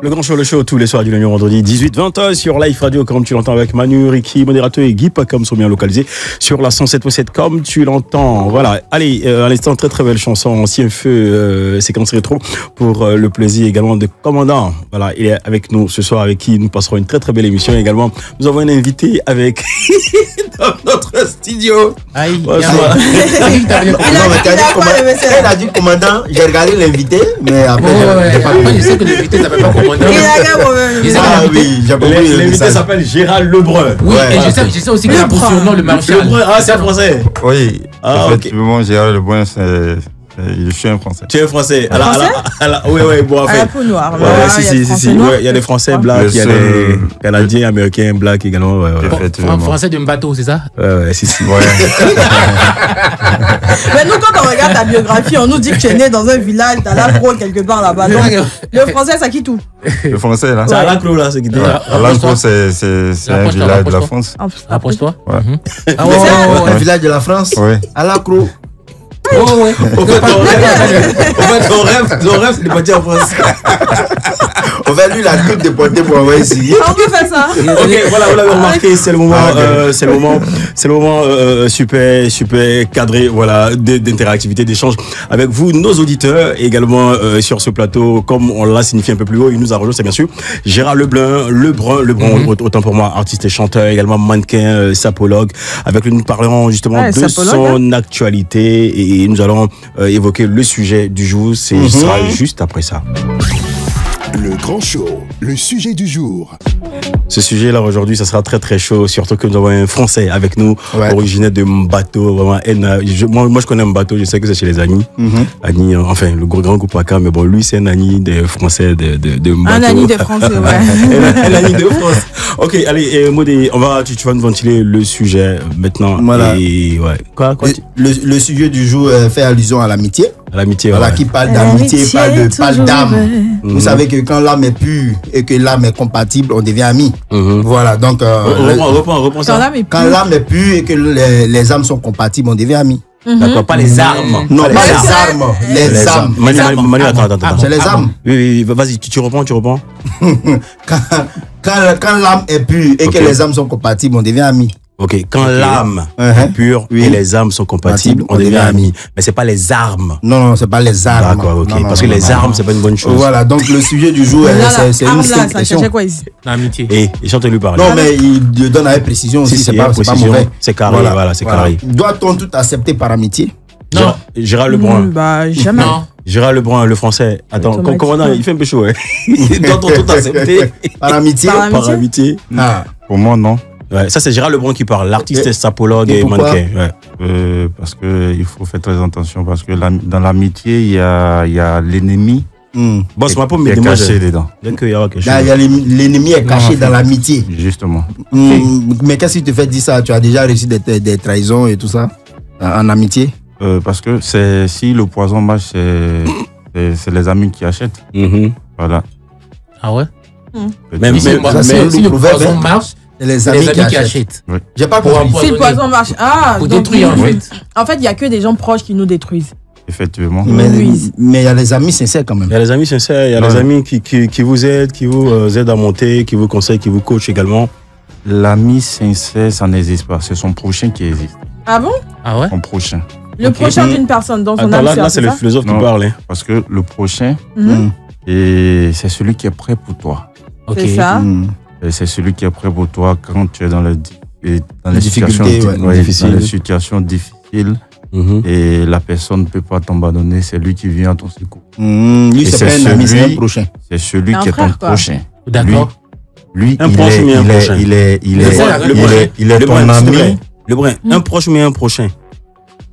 Le grand show, le show, tous les soirs du lundi au vendredi, 18-20h sur Live Radio, comme tu l'entends avec Manu, Ricky, modérateur et Guy Pacom sont bien localisés sur la 107.7, comme tu l'entends. Voilà. Allez, à l'instant, très très belle chanson, Ancien Feu, séquence rétro, pour le plaisir également de Commandant. Voilà, il est avec nous ce soir, avec qui nous passerons une très très belle émission également. Nous avons un invité avec dans notre studio. Aïe, elle a dit Commandant, j'ai regardé l'invité, mais après, je sais que l'invité s'appelle pas Commandant. Ah oui, j'ai compris. L'invité s'appelle Gérald Lebrun. Oui, et je sais aussi qu'il a pour surnom le Marshal. Lebrun, ah, c'est un français. Oui, effectivement, okay. Gérald Lebrun, je suis un français. Tu es un français. Oui, bon, en fait. À la peau noire. Il y a des français blacks, il y a des Canadiens, Américains, blacks également. Français d'un bateau, c'est ça? Ouais, si. Mais nous, quand on regarde ta biographie, on nous dit que tu es né dans un village, t'as l'Acro quelque part là-bas. Donc, le français, ça qui tout? Le français, là. C'est à l'Acro, là, c'est qui dit. L'Acro, c'est un village de la France. Approche-toi. Un village de la France? Oui. À l'Acro. Oh, ouais. En fait, ton rêve, c'est de partir en France. On va lui la toute déporter pour envoyer ici. On peut faire ça. Ok, voilà, vous l'avez remarqué, c'est le moment, super cadré, voilà, d'interactivité, d'échange avec vous, nos auditeurs, également sur ce plateau, comme on l'a signifié un peu plus haut, il nous a rejoint, c'est bien sûr Gérald Lebrun, autant pour moi, artiste et chanteur, également mannequin, sapologue. Avec lui, nous parlerons justement de son actualité et nous allons évoquer le sujet du jour. Ce sera juste après ça. Le grand show, le sujet du jour. Ce sujet-là aujourd'hui, ça sera très très chaud, surtout que nous avons un Français avec nous, originaire de Mbato. Vraiment, moi je connais Mbato, je sais que c'est chez les Agni. Agni, enfin le grand groupe AK, mais bon, lui c'est un Agni des Français de Mbato. Un Agni des Français, ouais. Un Agni de France. Ok, allez, Modé, tu vas nous ventiler le sujet maintenant. Voilà. Et, Quoi le sujet du jour fait allusion à l'amitié. L'amitié, voilà, qui parle d'amitié, parle d'âme. Vous savez que quand l'âme est pure et que l'âme est compatible, on devient amis. Voilà, donc... reprends ça. Quand l'âme est pure et que les âmes sont compatibles, on devient amis. D'accord, pas les armes. Non, pas les armes. Les âmes. Manu, attends. C'est les âmes. Oui, vas-y, tu reprends. Quand l'âme est pure et que les âmes sont compatibles, on devient amis. Ok, quand l'âme est pure et les âmes sont compatibles, on devient amis. Mais c'est pas les armes. Non, c'est pas les armes. D'accord, ok. Parce que les armes, c'est pas une bonne chose. Voilà, donc le sujet du jour, c'est une simple question. Ça quoi ici? L'amitié. Et chantez-lui parler. Non, mais il donne avec précision aussi, c'est pas mauvais. C'est carré, voilà, c'est carré. Doit-on tout accepter par amitié? Non. Gérald Lebrun. Bah, jamais. Gérald Lebrun, le français. Attends, commandant, il fait un peu chaud, hein. Doit-on tout accepter par amitié? Par amitié. Pour moi, non. Ouais, ça c'est Gérald Lebrun qui parle, l'artiste, sapologue et mannequin. Parce que il faut faire très attention parce que dans l'amitié il y a l'ennemi. Bon, c'est pas qui est caché dedans. L'ennemi est caché dans l'amitié. Justement. Mais qu'est-ce qui te fait dire ça? Tu as déjà reçu des trahisons et tout ça en amitié? Parce que si le poison marche, c'est les amis qui achètent. Voilà. Ah ouais? Même si le poison marche, c'est les amis qui achètent. Oui. J'ai pas compris. Si le poison marche, pour détruire en fait. En fait, il n'y a que des gens proches qui nous détruisent. Effectivement. Mais il y a les amis sincères quand même. Il y a les amis sincères, il y a les amis qui vous aident, qui vous aident à monter, qui vous conseillent, qui vous coachent également. L'ami sincère, ça n'existe pas. C'est son prochain qui existe. Ah bon? Ah ouais? Son prochain. Le prochain d'une personne dans son âme. Là, c'est le philosophe qui parle. Parce que le prochain, c'est celui qui est prêt pour toi. C'est ça. C'est celui qui est prêt pour toi quand tu es dans les situations difficiles. Et la personne ne peut pas t'abandonner, c'est lui qui vient à ton secours. Lui, c'est pas un ami, c'est un prochain. C'est celui qui est ton prochain. D'accord. Lui, il est ton ami. Lebrun, un proche mais un prochain.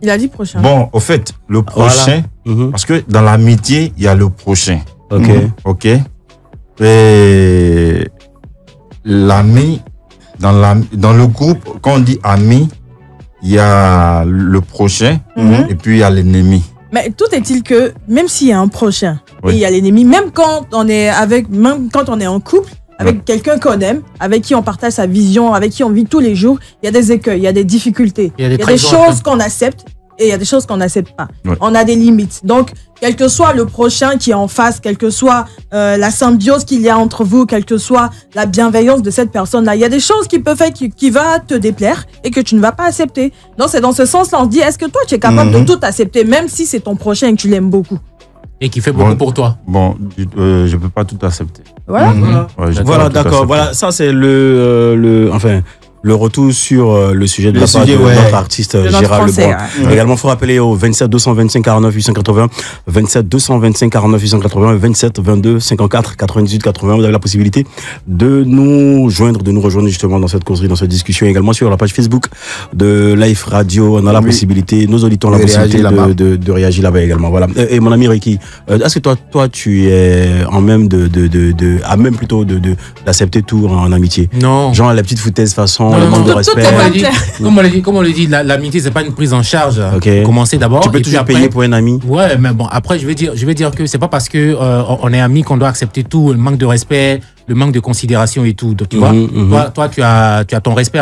Il a dit prochain. Bon, au fait, le prochain, parce que dans l'amitié, il y a le prochain. Ok. Et l'ami, dans le groupe, quand on dit ami, il y a le prochain et puis il y a l'ennemi. Mais tout est-il que, même s'il y a un prochain et il y a l'ennemi, même quand on est en couple, avec quelqu'un qu'on aime, avec qui on partage sa vision, avec qui on vit tous les jours, il y a des écueils, il y a des difficultés, il y a des choses qu'on accepte et il y a des choses qu'on n'accepte pas. Ouais. On a des limites. Donc, quel que soit le prochain qui est en face, quelle que soit la symbiose qu'il y a entre vous, quelle que soit la bienveillance de cette personne-là, il y a des choses qui peuvent faire qui va te déplaire et que tu ne vas pas accepter. Donc, c'est dans ce sens-là, on se dit, est-ce que toi, tu es capable de tout accepter, même si c'est ton prochain et que tu l'aimes beaucoup? Et qui fait beaucoup pour toi. Bon, je peux pas tout accepter. Voilà. Ouais, je peux Voilà, pas tout d'accord. accepter. Voilà, ça c'est le retour sur le sujet de Le la part sujet, de ouais. notre artiste De notre Gérald Français, Lebrun. Également, il faut rappeler au 27 225 49 880, 27 225 49 880, 27 22 54 98 80. Vous avez la possibilité de nous joindre, de nous rejoindre justement dans cette causerie, dans cette discussion. Également sur la page Facebook de Life Radio, on a la possibilité, nos auditeurs ont la De possibilité réagir de réagir là-bas également. Voilà. Et mon ami Ricky, est-ce que toi, tu es en même même plutôt d'accepter tout en amitié? Non. Genre la petite foutaise façon, Non, le non, manque de non. respect. Comme on le dit, l'amitié, c'est pas une prise en charge. Ok. Commencer d'abord. Tu peux et puis toujours après, payer pour un ami. Ouais, mais bon, après, je vais dire que c'est pas parce que on est amis qu'on doit accepter tout, le manque de respect, le manque de considération et tout. Donc, tu vois, toi, tu as ton respect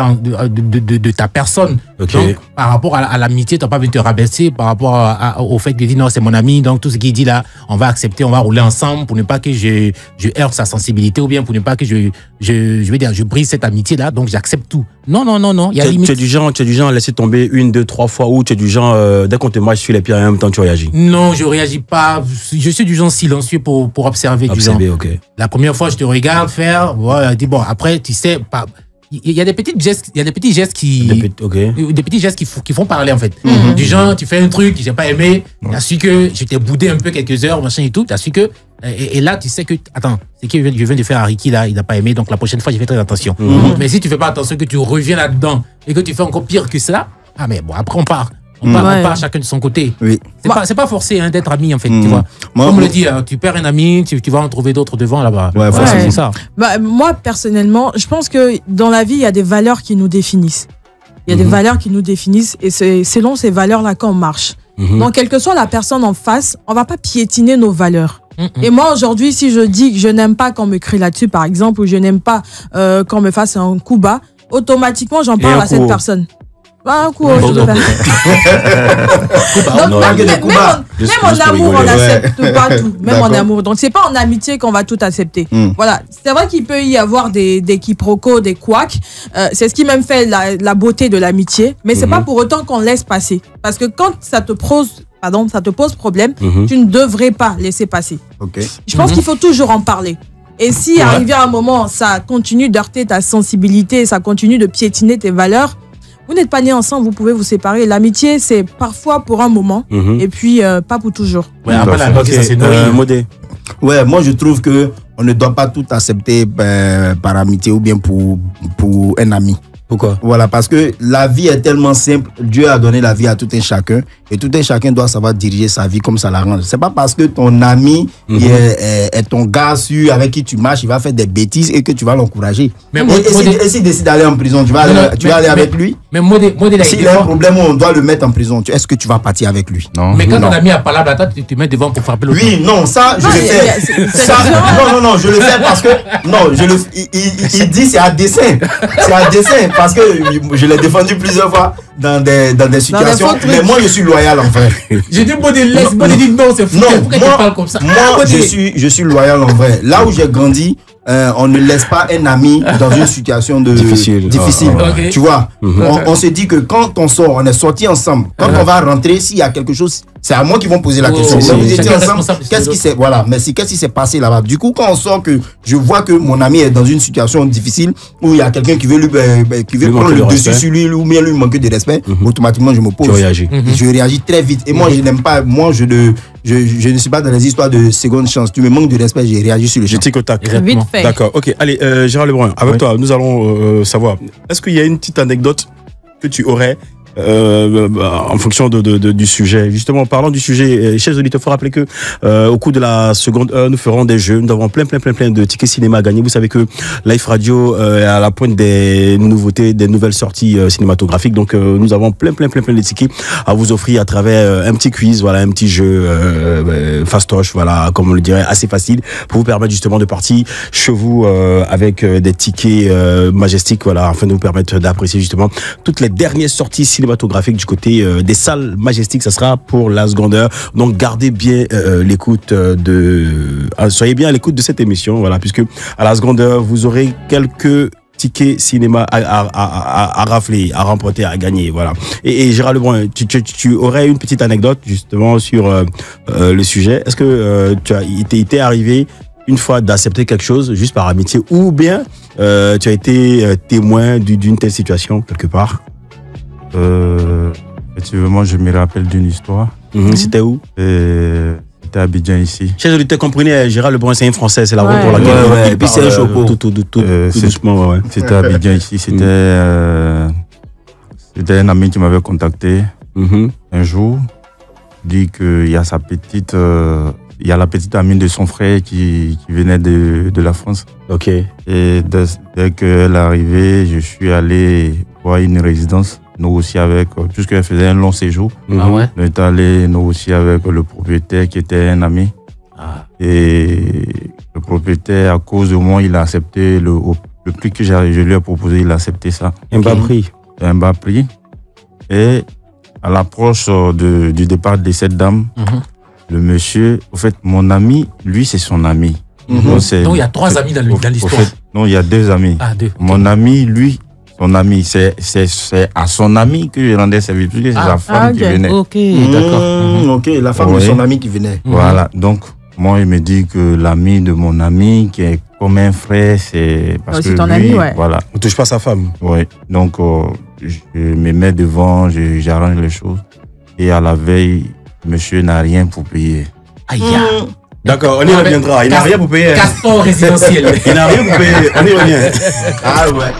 de ta personne. Ok. Donc, par rapport à l'amitié, tu n'as pas envie de te rabaisser par rapport au fait qu'il dit non, c'est mon ami, donc tout ce qu'il dit là, on va accepter, on va rouler ensemble pour ne pas que je heurte sa sensibilité ou bien pour ne pas que je brise cette amitié là, donc j'accepte tout. Non, il y a limite. Tu es du genre à laisser tomber 1, 2, 3 fois ou tu es du genre, dès qu'on te marche sur les pieds en même temps, tu réagis? Non, je réagis pas. Je suis du genre silencieux pour observer. Observer, ok. La première fois, je te regarde faire, voilà, dis bon, après, tu sais, pas. Il y a des petits gestes, des petits gestes qui font parler en fait. Du genre, tu fais un truc que j'ai pas aimé, t'as su que je t'ai boudé un peu quelques heures, machin et tout, t'as su que et là tu sais que attends, c'est que je viens de faire à Ricky là, il n'a pas aimé, donc la prochaine fois je fais très attention. Mais si tu fais pas attention, que tu reviens là-dedans et que tu fais encore pire que ça, ah mais bon, après on part. On part chacun de son côté. Oui. C'est pas forcé d'être ami en fait, tu vois. Comme on le dit, tu perds un ami, tu vas en trouver d'autres devant là-bas. Ouais, c'est ça. Bah, moi, personnellement, je pense que dans la vie, il y a des valeurs qui nous définissent. Il y a des valeurs qui nous définissent et c'est selon ces valeurs-là qu'on marche. Donc, quelle que soit la personne en face, on va pas piétiner nos valeurs. Et moi, aujourd'hui, si je dis que je n'aime pas qu'on me crie là-dessus, par exemple, ou je n'aime pas qu'on me fasse un coup bas, automatiquement, j'en parle à cette personne. Un coup, je te même en amour, on n'accepte pas tout. Même en amour. Donc, c'est pas en amitié qu'on va tout accepter. Voilà. C'est vrai qu'il peut y avoir des quiproquos, des couacs. C'est ce qui même fait la beauté de l'amitié. Mais c'est pas pour autant qu'on laisse passer. Parce que quand ça te pose problème, tu ne devrais pas laisser passer. Okay. Je pense qu'il faut toujours en parler. Et si arrivé à un moment, ça continue d'heurter ta sensibilité, ça continue de piétiner tes valeurs, vous n'êtes pas nés ensemble, vous pouvez vous séparer. L'amitié, c'est parfois pour un moment, et puis pas pour toujours. Ouais, après l'amitié, ça c'est nourri. Modé. Ouais, moi je trouve que on ne doit pas tout accepter par amitié ou bien pour un ami. Pourquoi? Voilà, parce que la vie est tellement simple. Dieu a donné la vie à tout un chacun. Et tout un chacun doit savoir diriger sa vie comme ça l'arrange. C'est pas parce que ton ami est ton gars sûr avec qui tu marches, il va faire des bêtises et que tu vas l'encourager. Et s'il décide d'aller en prison, tu vas aller avec lui? Mais Modé, s'il a un problème où on doit le mettre en prison, est-ce que tu vas partir avec lui? Non. Mais quand ton ami a parlé à toi, tu te mets devant pour frapper l'autre. Oui, non, ça, je le fais. Non, je le fais parce que, non, il dit c'est à dessein. C'est à dessein parce que je l'ai défendu plusieurs fois dans des situations. Mais moi, je suis loyal en vrai. J'ai dit Modé, laisse, Modé dit non, c'est fou. Pourquoi tu parles comme ça? Moi, je suis loyal en vrai. Là où j'ai grandi, on ne laisse pas un ami dans une situation difficile. Okay. Tu vois, on se dit que quand on sort, on est sortis ensemble. Quand on va rentrer, s'il y a quelque chose, c'est à moi qu'ils vont poser la question. Vous étiez ensemble, qu'est-ce qui s'est passé là-bas? Du coup, quand on sort, que je vois que mon ami est dans une situation difficile où il y a quelqu'un qui veut prendre le dessus sur lui ou bien lui manquer de respect, automatiquement je me pose. Je réagis très vite. Et moi, je n'aime pas. Moi, je ne suis pas dans les histoires de seconde chance. Tu me manques de respect, j'ai réagi sur le champ. Je tic au tac. Vite fait. D'accord, ok. Allez, Gérald Lebrun, avec toi, nous allons savoir. Est-ce qu'il y a une petite anecdote que tu aurais en fonction du sujet? Justement, en parlant du sujet, chers auditeurs, il faut rappeler que au cours de la seconde heure, nous ferons des jeux. Nous avons plein de tickets cinéma à gagner. Vous savez que Life Radio est à la pointe des nouveautés, des nouvelles sorties cinématographiques. Donc, nous avons plein de tickets à vous offrir à travers un petit quiz, voilà, un petit jeu fastoche, voilà, comme on le dirait, assez facile pour vous permettre justement de partir chez vous avec des tickets majestiques, voilà, afin de vous permettre d'apprécier justement toutes les dernières sorties cinématographiques cinématographique du côté des salles Majestiques. Ça sera pour la seconde heure. Donc gardez bien l'écoute soyez bien à l'écoute de cette émission, voilà, puisque à la seconde heure vous aurez quelques tickets cinéma à rafler, à remporter, à gagner, voilà. Et Gérald Lebrun, tu aurais une petite anecdote justement sur le sujet. Est-ce que il t'est arrivé une fois d'accepter quelque chose juste par amitié, ou bien tu as été témoin d'une telle situation quelque part? Effectivement, je me rappelle d'une histoire. C'était où? C'était à Abidjan ici. Chers auditeurs, comprenez, Gérald Lebrun, c'est un Français, c'est la route pour laquelle et puis c'est un choco. Tout doucement, ouais. C'était à Abidjan ici. C'était un ami qui m'avait contacté un jour, dit qu'il y a sa petite, il y a la petite amie de son frère qui venait de la France. Ok. Et dès qu'elle est arrivée, je suis allé voir une résidence. Nous aussi avec, puisqu'elle faisait un long séjour. Ah ouais? On est allé nous aussi avec le propriétaire qui était un ami. Et le propriétaire, à cause de moi, il a accepté le prix que je lui ai proposé, il a accepté ça. Un bas prix. Un bas prix. Et à l'approche du départ de cette dame, le monsieur, en fait, mon ami, lui, c'est son ami. Donc il y a 3 amis dans l'histoire. En fait, non, il y a 2 amis. Ah, 2. Mon ami, lui, son ami, c'est à son ami que je rendais service, puisque c'est sa femme qui venait. Ok, d'accord. Ok, la femme de son ami qui venait. Voilà, donc moi, il me dit que l'ami de mon ami, qui est comme un frère, c'est parce que ton lui, ami, ouais. Voilà. On touche pas sa femme. Oui, donc je me mets devant, j'arrange les choses. Et à la veille, monsieur n'a rien pour payer. Aïe. D'accord, on y reviendra. Il n'a rien pour payer. Castor résidentiel. Il n'a rien pour payer. On y revient. Ah ouais.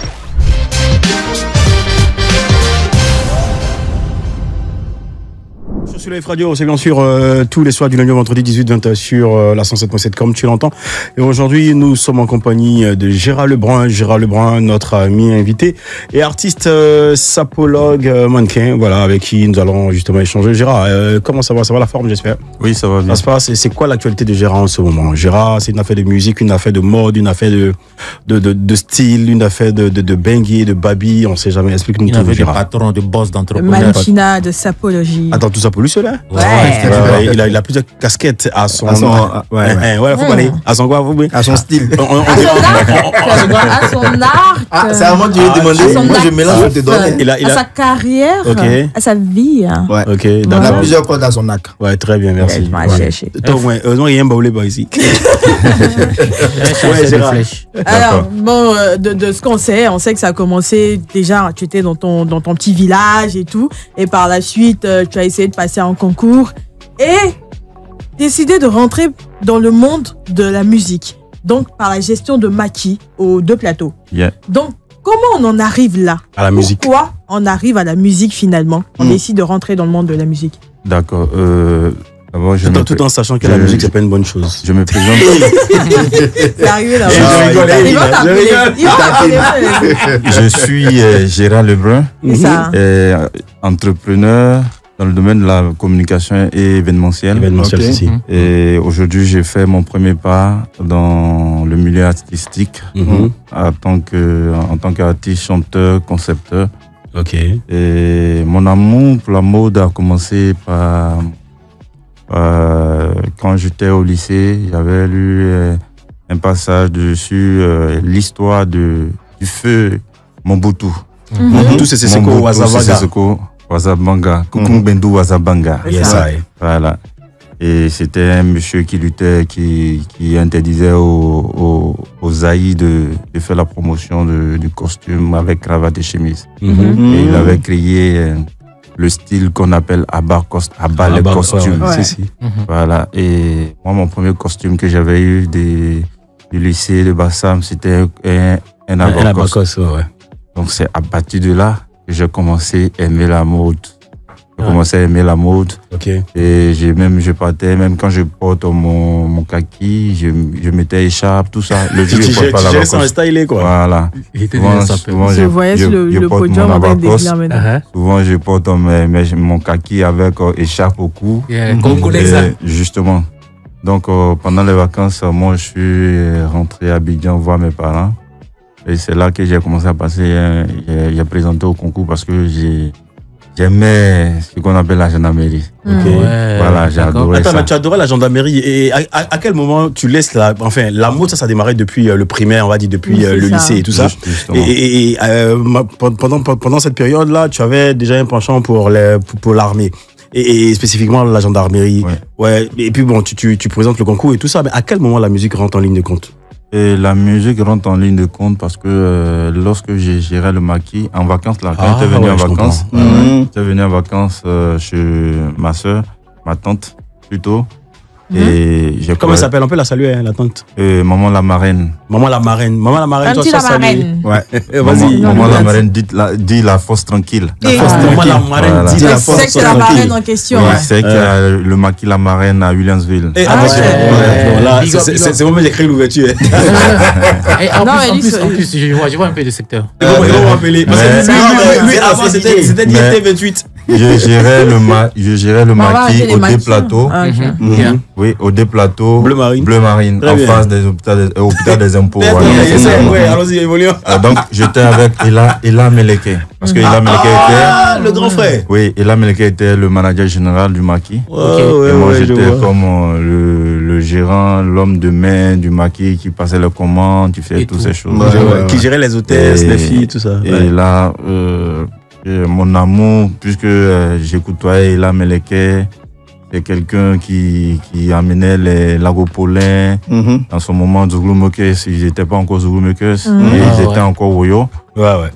Sur Life Radio, c'est bien sûr tous les soirs du lundi au vendredi 18-20 sur la 107.7 comme tu l'entends. Et aujourd'hui, nous sommes en compagnie de Gérald Lebrun. Gérald Lebrun, notre ami invité et artiste sapologue mannequin, voilà, avec qui nous allons justement échanger. Gérald, comment ça va? Ça va la forme, j'espère? Oui, ça va bien. Ça se passe. C'est quoi l'actualité de Gérald en ce moment? Gérald, c'est une affaire de musique, une affaire de mode, une affaire de style, une affaire de bangui, de babi, on sait jamais. Explique-nous Une tout, affaire de Gérald. patron, de boss, Le d'entrepreneur. mannequinat de sapologie. Attends, tout ça pour lui, cela? Ouais. Il a plusieurs casquettes à son. Ouais, faut parler. À son quoi, vous à son style. À son arc. Ah, c'est à moi que tu veux demander. Moi, je mélange, je te donne. À sa carrière, à sa vie. Ouais. Ok, Il a d'accord. plusieurs cordes à son arc. Ouais, très bien, merci. Je m'en chercher. Heureusement, il y a un baoulé par ici. Ouais, Gérard. Alors, bon, de ce qu'on sait, on sait que ça a commencé déjà, tu étais dans ton petit village et tout, et par la suite, tu as essayé de passer un concours et décidé de rentrer dans le monde de la musique, donc par la gestion de maquis aux 2 plateaux. Yeah. Donc, comment on en arrive là? À la musique. Pourquoi on arrive à la musique finalement? On décide de rentrer dans le monde de la musique. D'accord. D'abord, Tout en sachant que la musique, c'est pas une bonne chose. Je me présente. C'est arrivé là. Je rigole, Ils vont t'appeler. Ils vont t'appeler. Je suis Gérald Lebrun, C'est ça. entrepreneur dans le domaine de la communication et événementiel. Événementiel, Ok. ceci. Et aujourd'hui, j'ai fait mon premier pas dans le milieu artistique en tant qu'artiste, chanteur, concepteur. Ok. Et mon amour pour la mode a commencé par quand j'étais au lycée, j'avais lu un passage dessus l'histoire du feu Mobutu. Mobutu Sese Seko Wazabanga. Kukumbendu Wazabanga. Yes, I. Voilà. Et c'était un monsieur qui luttait, qui interdisait aux Zaïs de faire la promotion du costume avec cravate et chemise. Et il avait créé le style qu'on appelle Abba les costumes. Ouais. Voilà. Et moi, mon premier costume que j'avais eu du lycée de Bassam, c'était un Abakos. Ouais. Donc, c'est à partir de là que j'ai commencé à aimer la mode. J'ai commencé à aimer la mode. Ok. Et je partais, même quand je porte mon kaki, je mettais écharpe, tout ça. Le vieux, je porte pas la sans stylé, quoi. Voilà. Il était Souvent, déjà souvent, Je voyais sur le porte podium mon en train de Abakos. défiler maintenant. Souvent, je porte mon kaki avec écharpe au cou. Congolais, ça. Et justement. Donc, pendant les vacances, moi, je suis rentré à Abidjan voir mes parents. Et c'est là que j'ai commencé à passer, j'ai présenté au concours parce que J'aimais ce qu'on appelle la gendarmerie. Voilà, j'adorais ça. Attends, mais tu adorais la gendarmerie. Et à quel moment tu laisses l'amour, ça a démarré depuis le primaire, on va dire, depuis le lycée et tout ça. Et pendant cette période-là, tu avais déjà un penchant pour l'armée. Et spécifiquement la gendarmerie. Ouais. Et puis bon, tu présentes le concours et tout ça. Mais à quel moment la musique rentre en ligne de compte? Et la musique rentre en ligne de compte parce que lorsque j'ai géré le maquis en vacances, là, quand j'étais venu en vacances, j'étais venu en vacances chez ma soeur, ma tante plutôt. Et comment elle s'appelle? On peut la saluer, hein, la tante. Maman la marraine. Maman la marraine. Maman la marraine, toi, ça salue. Ouais. Vas-y. Maman la marraine, dis la force tranquille. Maman la marraine, dit la force tranquille. C'est la marraine en question. C'est que le maquis la marraine à Williamsville. C'est moi j'ai créé l'ouverture. En plus, je vois un peu le secteur. Ils vont m'appeler. Lui, avant, c'était l'IT 28. Je gérais le maquis au Déplateau. Oui, au Déplateau. Bleu marine. En face des hôpitaux des impôts. Allons-y, évoluons. Donc, j'étais avec Ela Meleke. Parce que Ela Meleke était. Le grand frère. Oui, Ela Meleke était le manager général du maquis. Et moi, j'étais comme le gérant, l'homme de main du maquis qui passait les commandes, qui faisait toutes ces choses. Qui gérait les hôtesses, les filles, tout ça. Et là, mon amour, puisque j'ai côtoyé Ela Meleke, c'est quelqu'un qui amenait les lagopolins dans son moment Zouglou-Mekes. Ils n'étaient pas encore Zouglou-Mekes, ils étaient encore Woyo.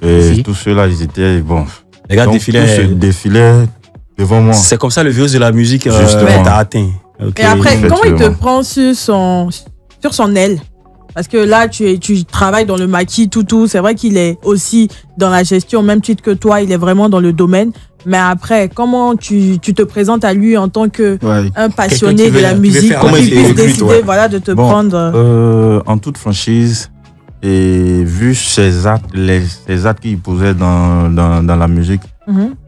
Et tous ceux-là, ils étaient bon. Les gars défilaient devant moi. C'est comme ça le virus de la musique t'a atteint. Et après, comment il te prend sur son aile? Parce que là, tu travailles dans le maquis, tout. C'est vrai qu'il est aussi dans la gestion, au même titre que toi, il est vraiment dans le domaine. Mais après, comment tu te présentes à lui en tant qu'un passionné de la musique? Comment il puisse décider de te prendre en toute franchise, et vu ces actes qu'il posait dans la musique,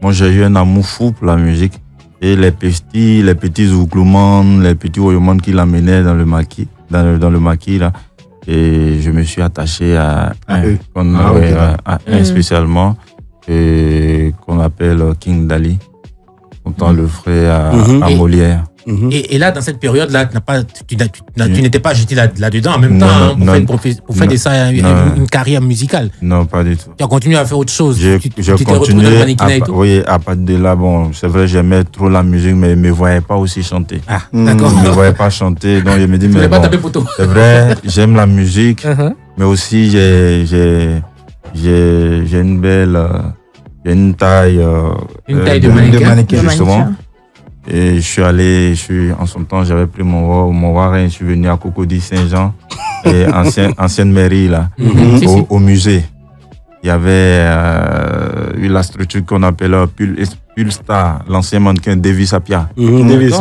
moi j'ai eu un amour fou pour la musique. Et les petits zouglouman, les petits woyoman qu'il amenait dans le maquis, là. Et je me suis attaché à eux, à un spécialement, qu'on appelle King Dali, pourtant le frère à Molière. Et là, dans cette période-là, tu n'étais pas jeté là-dedans en même temps pour faire de ça une carrière musicale. Non, pas du tout. Tu as continué à faire autre chose. J'ai continué et tout. Oui, à partir de là, bon, c'est vrai, j'aimais trop la musique, mais je ne me voyais pas aussi chanter. Ah, d'accord. Je ne me voyais pas chanter, donc je me dis, mais bon, c'est vrai, j'aime la musique, mais aussi j'ai une belle... une taille de mannequin, justement. Et en son temps, j'avais pris mon warin, je suis venu à Cocody Saint-Jean, et ancienne mairie là, au musée. Il y avait eu la structure qu'on appelle Pulstar, l'ancien mannequin Davis Apia. Davis,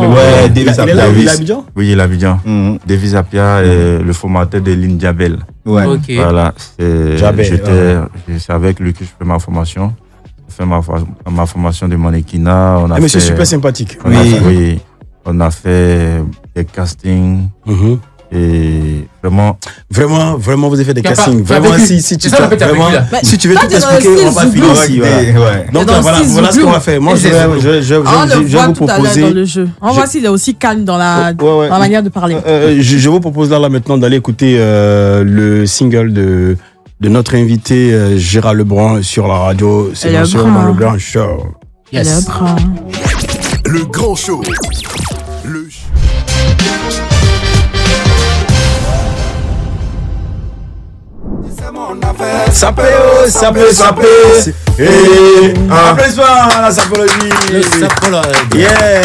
Davis Apia. Il est à Abidjan? Oui, il est à Abidjan. Davis Apia est le formateur de Lynn Diabel. Voilà, c'est avec lui que je fais ma formation. Fait ma formation de mannequinat. Monsieur super sympathique. On a fait des castings. Et vraiment, vous avez fait des castings. Vraiment, si tu veux tout expliquer, on va finir ici. Donc voilà ce qu'on va faire. Moi, je vais vous proposer. On voit s'il est aussi calme dans la manière de parler. Je vous propose là maintenant d'aller écouter le single de notre invité Gérald Lebrun sur la radio. C'est bien sûr dans le Grand Show. Yes. Le Grand Show. Ça peut. Applaudissements à la sapologie.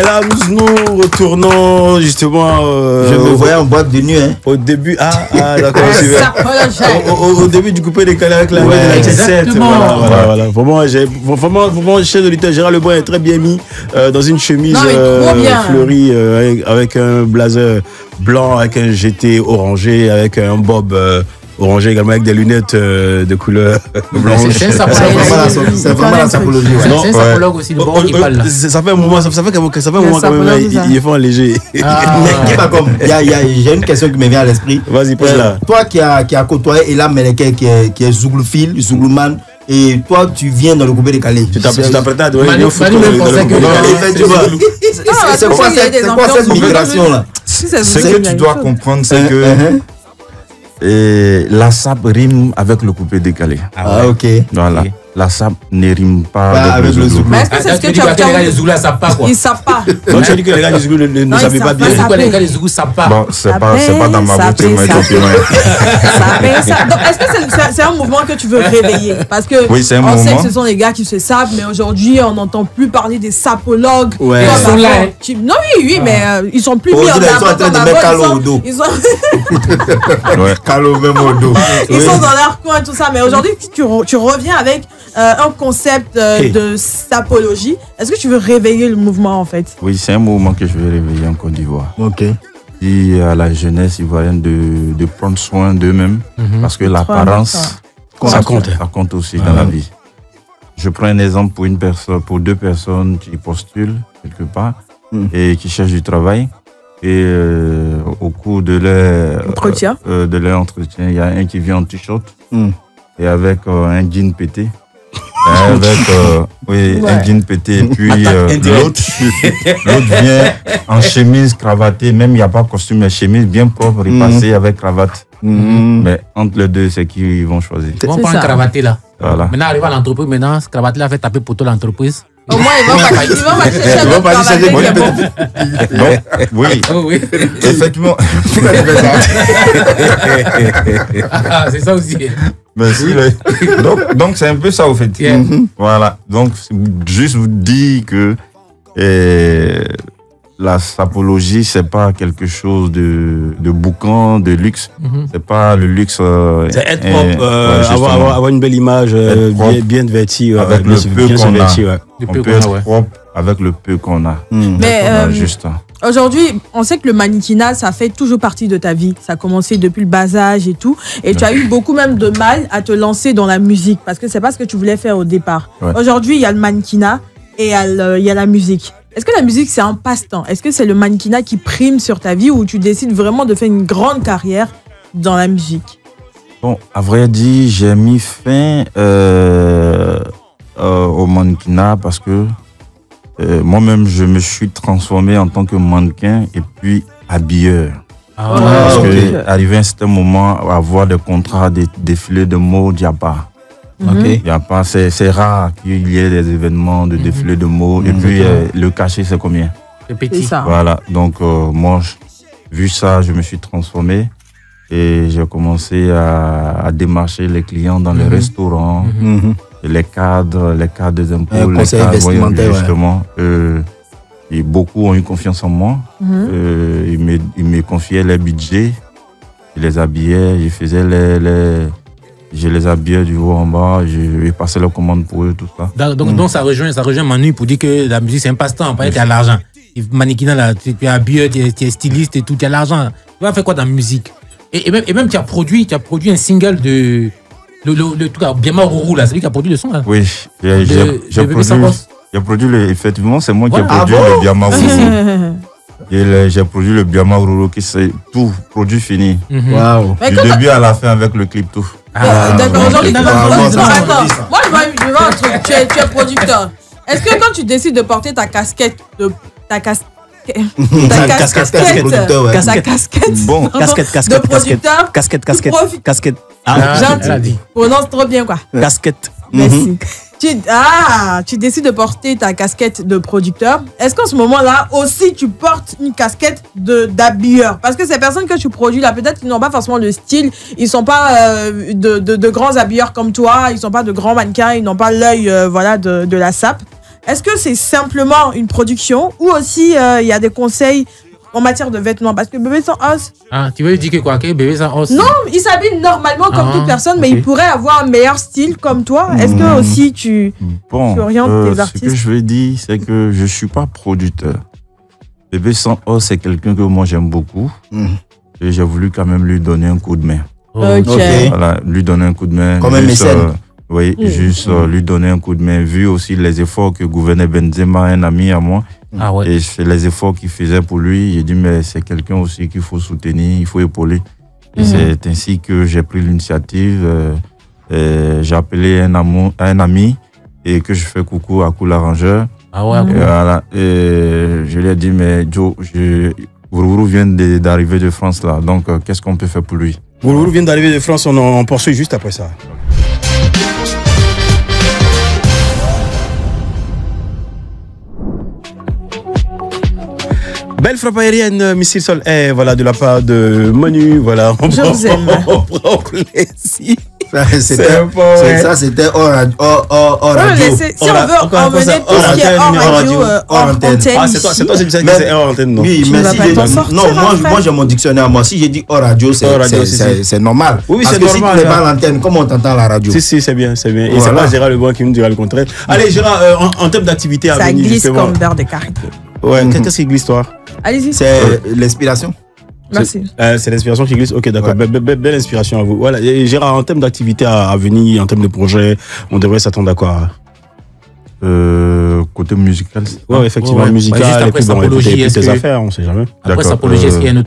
Là nous retournons justement. Je me voyais en boîte de nuit. Au début, d'accord. Au début du coupé décalé avec la de la Jet. Voilà. Vraiment, chers auditeurs, Gérald Lebrun est très bien mis dans une chemise fleurie avec un blazer blanc, avec un GT orangé, avec un bob orangé également, avec des lunettes de couleur blanche. C'est vraiment la sapologie. C'est un sapologue aussi, le bon qui parle là. Ça fait un moment, quand même, il faut léger. J'ai une question qui me vient à l'esprit. Vas-y, pose là. Toi qui as côtoyé Ela Meleke, qui est Zouglouphile, Zouglouman, et toi tu viens dans le coupé décalé. Tu t'apprêtes à donner Manu une photo même pensait que- C'est quoi cette migration là? Ce que tu dois comprendre, c'est que la SAP rime avec le coupé décalé. Ah, ok. Voilà. Ok. La SAP ne rime pas avec le zouk. Mais est-ce que c'est ce que tu as dit? Les gars des Zoulous, ça savent pas quoi. Ils savent pas. Donc tu as dit que les gars du Zougou ne savaient pas bien. savent pas. Les gars des Zoulous savent pas. Bon, c'est pas dans ma bouche, mais Donc, est-ce que c'est un mouvement que tu veux réveiller? Parce que oui, c'est un on sait mouvement. que ce sont les gars qui se sapent, mais aujourd'hui, on n'entend plus parler des sapologues. Ouais. Comme Ils sont avant. là, Non, oui, mais ils sont plus mis en Aujourd'hui, ils sont en avant. train de comme mettre avant. Calo au dos. Ils sont Ouais. Calo même au dos. ils sont dans leur coin, tout ça. Mais aujourd'hui, tu reviens avec un concept de sapologie. Est-ce que tu veux réveiller le mouvement, en fait? Oui, c'est un mouvement que je vais réveiller en Côte d'Ivoire. Ok. Dit à la jeunesse ivoirienne de prendre soin d'eux-mêmes, parce que l'apparence, Ça compte. ça compte aussi dans la vie. Je prends un exemple pour pour deux personnes qui postulent quelque part et qui cherchent du travail. Et au cours de leur Entretien. entretien, il y a un qui vient en t-shirt Mm. et avec un jean pété. Un jean pété. Et puis l'autre vient en chemise cravatée. Même il n'y a pas de costume, mais chemise bien propre et passée avec cravate. Mais entre les deux, c'est qui ils vont choisir. On C'est prend un ça. cravaté là. Voilà. Maintenant, arrive à l'entreprise, maintenant, ce cravaté là fait taper pour toute l'entreprise. Au moins, ils vont pas chercher Ils vont pas chercher le de Donc, oui, Oh oui. effectivement. Ah, c'est ça aussi. Merci. Donc c'est un peu ça au fait. Yeah. Voilà. Donc, juste vous dire que la sapologie, c'est pas quelque chose de boucan, de luxe. C'est pas le luxe. C'est être propre, avoir une belle image, bien vêtie. Avec le peu bien se qu'on a. vêtir, ouais. On peut être propre avec le peu qu'on a. Mais Juste. aujourd'hui, on sait que le mannequinat, ça fait toujours partie de ta vie. Ça a commencé depuis le bas âge et tout. Et tu as eu beaucoup même de mal à te lancer dans la musique parce que c'est pas ce que tu voulais faire au départ. Ouais. Aujourd'hui, il y a le mannequinat et il y a la musique. Est-ce que la musique, c'est un passe-temps? Est-ce que c'est le mannequinat qui prime sur ta vie ou tu décides vraiment de faire une grande carrière dans la musique? Bon, à vrai dire, j'ai mis fin au mannequinat parce que moi-même, je me suis transformé en tant que mannequin et puis habilleur. Parce que arrivé à un certain moment, avoir des contrats, des défilés de mode, il n'y a pas. Il y a pas, c'est rare qu'il y ait des événements de défilés de mode. Et puis, le cachet, c'est combien? C'est petit. C'est ça. Voilà, donc moi, vu ça, je me suis transformé et j'ai commencé à démarcher les clients dans les restaurants, les cadres des impôts, les conseil cadres, vestimentaire, justement. Et beaucoup ont eu confiance en moi. Ils me confiaient les budgets, je les habillais, je les habillais du haut en bas, je passais les commandes pour eux, tout ça. Donc ça rejoint Manu pour dire que la musique c'est un passe-temps, pas tu as l'argent. Mannequinat là, tu es habilleur, tu es styliste et tout, tu as l'argent. Tu vas faire quoi dans la musique? Et même tu as produit un single de le tout cas Biama Rourou là, c'est lui qui a produit le son là. Oui, j'ai produit effectivement, c'est moi qui ai produit le Biama Rourou. J'ai produit le Biama Rourou qui c'est tout, produit fini. Waouh. Mais Du quand début à la fin avec le clip tout. d'accord, aujourd'hui, ok. attends, Moi, ça, moi je vois un truc, tu es producteur. Est-ce que quand tu décides de porter ta casquette de casquette producteur, ouais. ta casquette Bon, de producteur, casquette. Elle a dit. prononce trop bien quoi. Casquette. Merci. Tu décides de porter ta casquette de producteur. Est-ce qu'en ce moment-là aussi tu portes une casquette d'habilleur? Parce que ces personnes que tu produis là, peut-être qu'ils n'ont pas forcément le style, ils sont pas de grands habilleurs comme toi, ils sont pas de grands mannequins, ils n'ont pas l'œil de la SAP. Est-ce que c'est simplement une production ou aussi il y a des conseils en matière de vêtements? Parce que Bébé Sans Os, Tu veux dire que quoi, que Bébé Sans Os? non, il s'habille normalement comme toute personne, mais il pourrait avoir un meilleur style comme toi. Est-ce que aussi tu orientes tes artistes? Ce que je veux dire, c'est que je ne suis pas producteur. Bébé Sans Os, c'est quelqu'un que moi j'aime beaucoup. Et j'ai voulu quand même lui donner un coup de main. Ok. Voilà, lui donner un coup de main. Comme un mécène. Oui, lui donner un coup de main, vu aussi les efforts que gouverneur Benzema, un ami à moi, et c'est les efforts qu'il faisait pour lui. J'ai dit, mais c'est quelqu'un aussi qu'il faut soutenir, il faut épauler. Et c'est ainsi que j'ai pris l'initiative J'ai appelé un ami et que je fais coucou à Cool Arrangeur. Ah ouais. Et voilà. Et je lui ai dit, mais Joe, Wourourou vient d'arriver de France là, donc qu'est-ce qu'on peut faire pour lui? Wourourou vient d'arriver de France, on poursuit juste après ça. Belle frappe aérienne, missile sol. Voilà, de la part de Manu. Voilà, on prend plaisir. C'était hors radio. Si on veut emmener tout ce qui est hors radio, hors antenne. Ah, c'est toi, c'est hors antenne, non? Oui, mais si moi j'ai mon dictionnaire. Moi, si j'ai dit hors radio, c'est normal. Oui, parce c'est que normal. Si tu n'es pas à l'antenne, comment on t'entend à la radio? Si, c'est bien. Et c'est pas Gérard Leblanc qui nous dira le contraire. Allez, Gérard, en termes d'activité à venir, justement. Ça glisse comme beurre de karité. Ouais, qu'est-ce qui glisse, toi? Allez-y. C'est l'inspiration. Merci. C'est l'inspiration qui glisse. Ok, d'accord. Ouais. Belle inspiration à vous. Voilà. Et Gérard, en termes d'activité à venir, en termes de projet, on devrait s'attendre à quoi? Côté musical. Ouais, effectivement, musical. Juste après Sapologie, est-ce que affaires, on sait jamais. Après Sapologie, est-ce qu'il y a un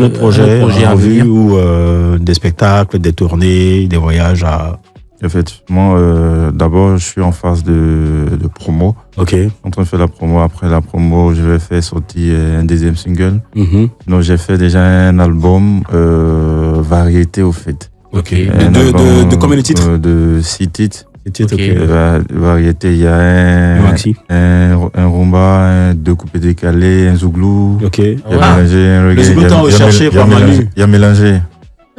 autre projet à venir ou des spectacles, des tournées, des voyages à... Effectivement, d'abord, je suis en phase de promo. Ok. En train de faire la promo. Après la promo, je vais faire sortir un deuxième single. Donc, j'ai fait déjà un album variété, au fait. Ok. De combien de titres? De 6 titres. Okay. Variété, il y a un rumba, 2 coupés décalés, un zouglou. Ok. Il y a mélangé, le zouglou tant recherché par Manu. Il y a mélangé.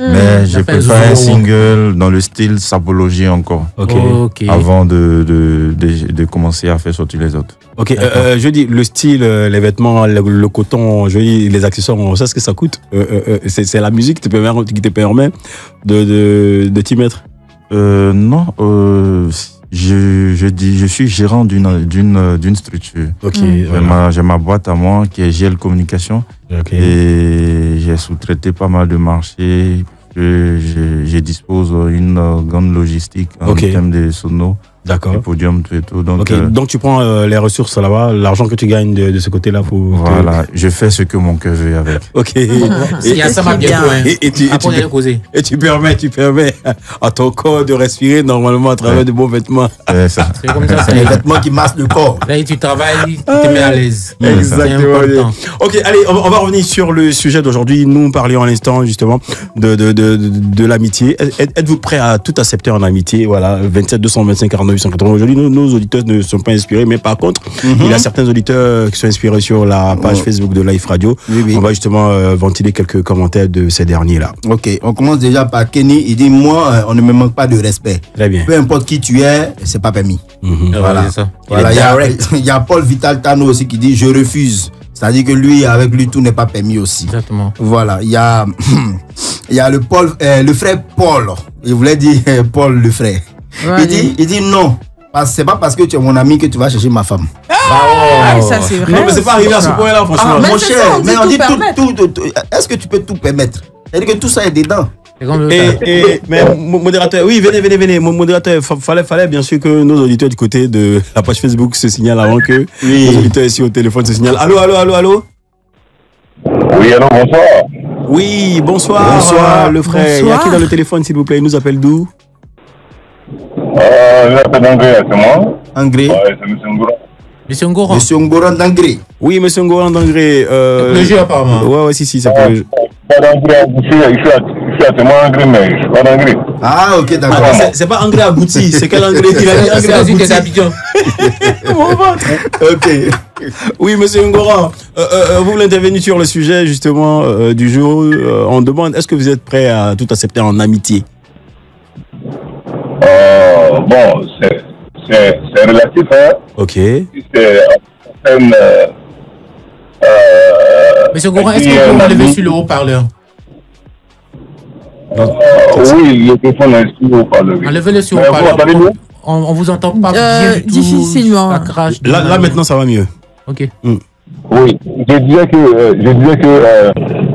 Mais j'ai préparé un single dans le style Sapologie encore. Ok. Avant de commencer à faire sortir les autres. Ok. Je dis le style, les vêtements, le coton, je dis les accessoires, on sait ce que ça coûte. C'est la musique qui te permet de t'y mettre. Non. Je suis gérant d'une structure. Ok. J'ai ma boîte à moi qui est GL Communication. Okay. Et j'ai sous-traité pas mal de marchés. Je dispose une grande logistique en termes de sonos. D'accord. Des podiums, tout et tout. Donc, donc tu prends les ressources là-bas, l'argent que tu gagnes de ce côté-là pour... Voilà, je fais ce que mon cœur veut avec. Ok. Ça va bientôt. Et tu permets à ton corps de respirer normalement à travers de bons vêtements. C'est ça. C'est comme ça, c'est les vêtements qui massent le corps. Là, tu travailles, tu te mets à l'aise. Exactement. Ok, allez, on va revenir sur le sujet d'aujourd'hui. Nous parlions à l'instant justement de l'amitié. Êtes-vous prêt à tout accepter en amitié? Voilà, 27 225 49 880. Aujourd'hui, nos auditeurs ne sont pas inspirés, mais par contre, il y a certains auditeurs qui sont inspirés sur la page Facebook de Life Radio. Oui. On va justement ventiler quelques commentaires de ces derniers-là. Ok, on commence déjà par Kenny. Il dit, moi, on ne me manque pas de respect. Très bien. Peu importe qui tu es, c'est pas permis. Voilà. Voilà. Il y a Paul Vital Tano aussi qui dit, je refuse. C'est-à-dire que lui, avec lui, tout n'est pas permis aussi. Exactement. Voilà. Il y a le frère Paul. Il voulait dire Paul le frère. Ouais, il dit non. C'est pas parce que tu es mon ami que tu vas chercher ma femme. Ça c'est vrai. Non, mais c'est pas arrivé à ce point-là, franchement. Mon cher, mais on dit tout. Est-ce que tu peux tout permettre? C'est-à-dire que tout ça est dedans. Mais modérateur, oui, venez. Modérateur, fallait bien sûr que nos auditeurs du côté de la page Facebook se signalent avant que nos auditeurs ici au téléphone se signalent. Allô? Oui, allô, bonsoir. Oui, bonsoir, le frère. Il y a qui dans le téléphone, s'il vous plaît? Il nous appelle d'où? Je m'appelle Angré, c'est moi. Angré? Ouais, c'est M. Ngoran. Monsieur Ngoran d'Angré. Oui, Monsieur Ngoran d'Angré. Le jeu, apparemment. Ouais, si, c'est pour le jeu. Je suis à témoin Angré, mais je suis pas d'Angré. Ah, ok, d'accord. C'est pas Angré Agouti, c'est quel Angré? Il a dit Angré Agouti. Ok. Oui, Monsieur Ngoran, vous voulez intervenir sur le sujet, justement, du jour. On demande, est-ce que vous êtes prêt à tout accepter en amitié? Bon, c'est relatif, hein. Ok. C'est Monsieur Ngoran, est-ce que vous pouvez enlever sur le haut-parleur? Oui, le téléphone est sur le haut-parleur. Enlevez-le sur le haut-parleur. On vous entend pas bien du tout. Difficilement. Là, maintenant, ça va mieux. Ok. Oui, je disais que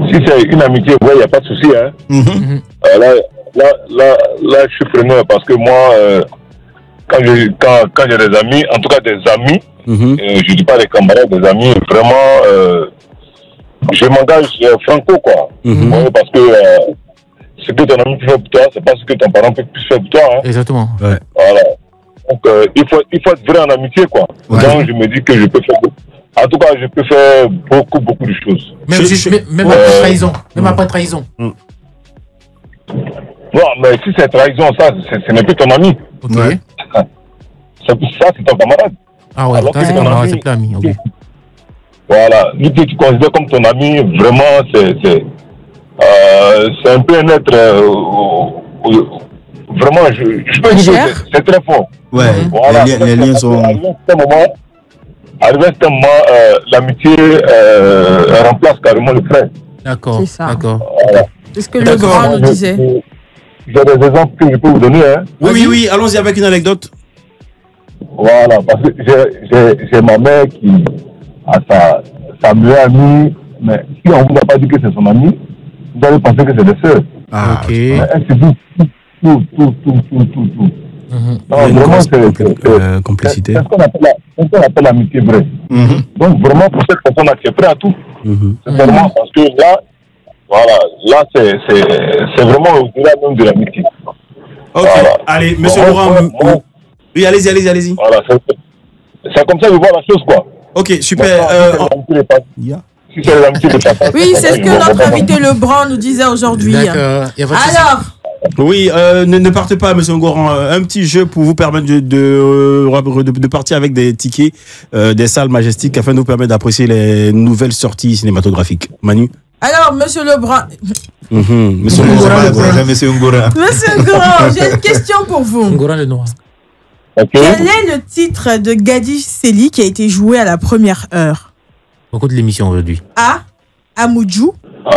si c'est une amitié, il n'y a pas de souci, hein. Là, je suis preneur parce que moi, quand j'ai des amis, en tout cas des amis, je ne dis pas des camarades, des amis, vraiment, je m'engage franco, quoi. Parce que ce que ton ami peut faire pour toi, c'est pas ce que ton parent peut plus faire pour toi. Hein. Exactement. Ouais. Voilà. Donc, il faut être vrai en amitié, quoi. Ouais. Donc, je me dis que je peux faire. En tout cas, je peux faire beaucoup de choses. Même après trahison. Même après trahison. Non, mais si c'est trahison, ça, ce n'est plus ton ami. Ok. Ouais. Ça, c'est ton camarade. Ah ouais, c'est ton ami, c'est plus ami. Okay. Voilà. Lui que tu considères comme ton ami, vraiment, c'est un peu un être. Vraiment, je peux dire que c'est très fort. Ouais, voilà. Les liens sont. Arrivé à un moment, l'amitié remplace carrément le frère. D'accord. C'est ça. D'accord. Voilà. C'est ce que le grand nous disait. J'ai des exemples que je peux vous donner. Hein. Oui, allons-y avec une anecdote. Voilà, parce que j'ai ma mère qui a sa meilleure amie, mais si on ne vous a pas dit que c'est son amie, vous allez penser que c'est des sœurs. Ah, ok. Mais elle se dit tout. Non, vraiment, c'est complicité. C'est ce qu'on appelle l'amitié vraie. Donc, vraiment, pour cette personne-là, tu es prêt à tout. C'est vraiment parce que là, voilà, là, c'est vraiment au-delà même de l'amitié. Ok, voilà. Allez, monsieur Laurent. Oui, allez-y. Voilà, c'est comme ça que je vois la chose, quoi. Ok, super. Si c'est l'amitié de papa. Oui, c'est ce que notre invité Lebrun nous disait aujourd'hui. D'accord. Alors. Oui, ne partez pas, monsieur Ngoran. Un petit jeu pour vous permettre de partir avec des tickets des salles majestiques afin de nous permettre d'apprécier les nouvelles sorties cinématographiques. Manu? Alors, monsieur Lebrun. Monsieur Ngoran. Monsieur Ngoran, j'ai une question pour vous. Ngoran le noir. Okay. Quel est le titre de Gadi Seli qui a été joué à la première heure? Beaucoup de l'émission aujourd'hui. A. Amoudjou. B.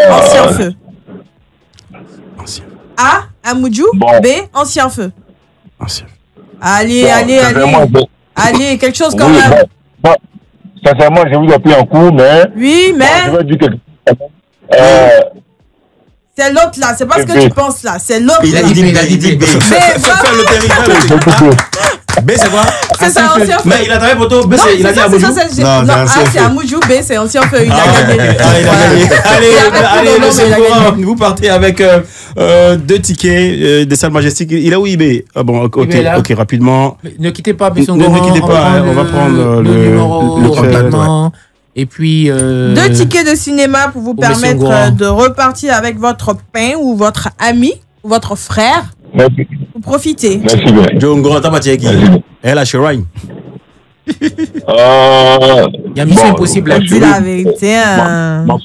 Ancien Feu. A. Amoudjou. B. Ancien Feu. Allez. Allez, quelque chose quand même. Bon, sincèrement, je vous ai pris en cours, mais. Oui, mais. Je vais dire quelque chose. C'est l'autre là, c'est pas ce que tu penses là, c'est l'autre. Il a dit B. B, c'est quoi? C'est ça, Ancien Feu. Mais il a travaillé pour toi. B, il a dit Amoudjou. Non, A, c'est Amoudjou, B, c'est Ancien Feu. Il a gagné. Allez, monsieur Ngoran, vous partez avec 2 tickets des salles majestiques. Il est où, IB? Ah bon, ok, rapidement. Ne quittez pas, monsieur Ngoran. Ne quittez pas, on va prendre le numéro rapidement. Et puis 2 tickets de cinéma pour vous permettre de repartir avec votre pain ou votre ami ou votre frère. Merci. Vous profitez. Merci bien. Joe Ngoran, t'as pas qui? Elle a Shirine. Il y a Mission Impossible là. Dis la vérité. C'est un bon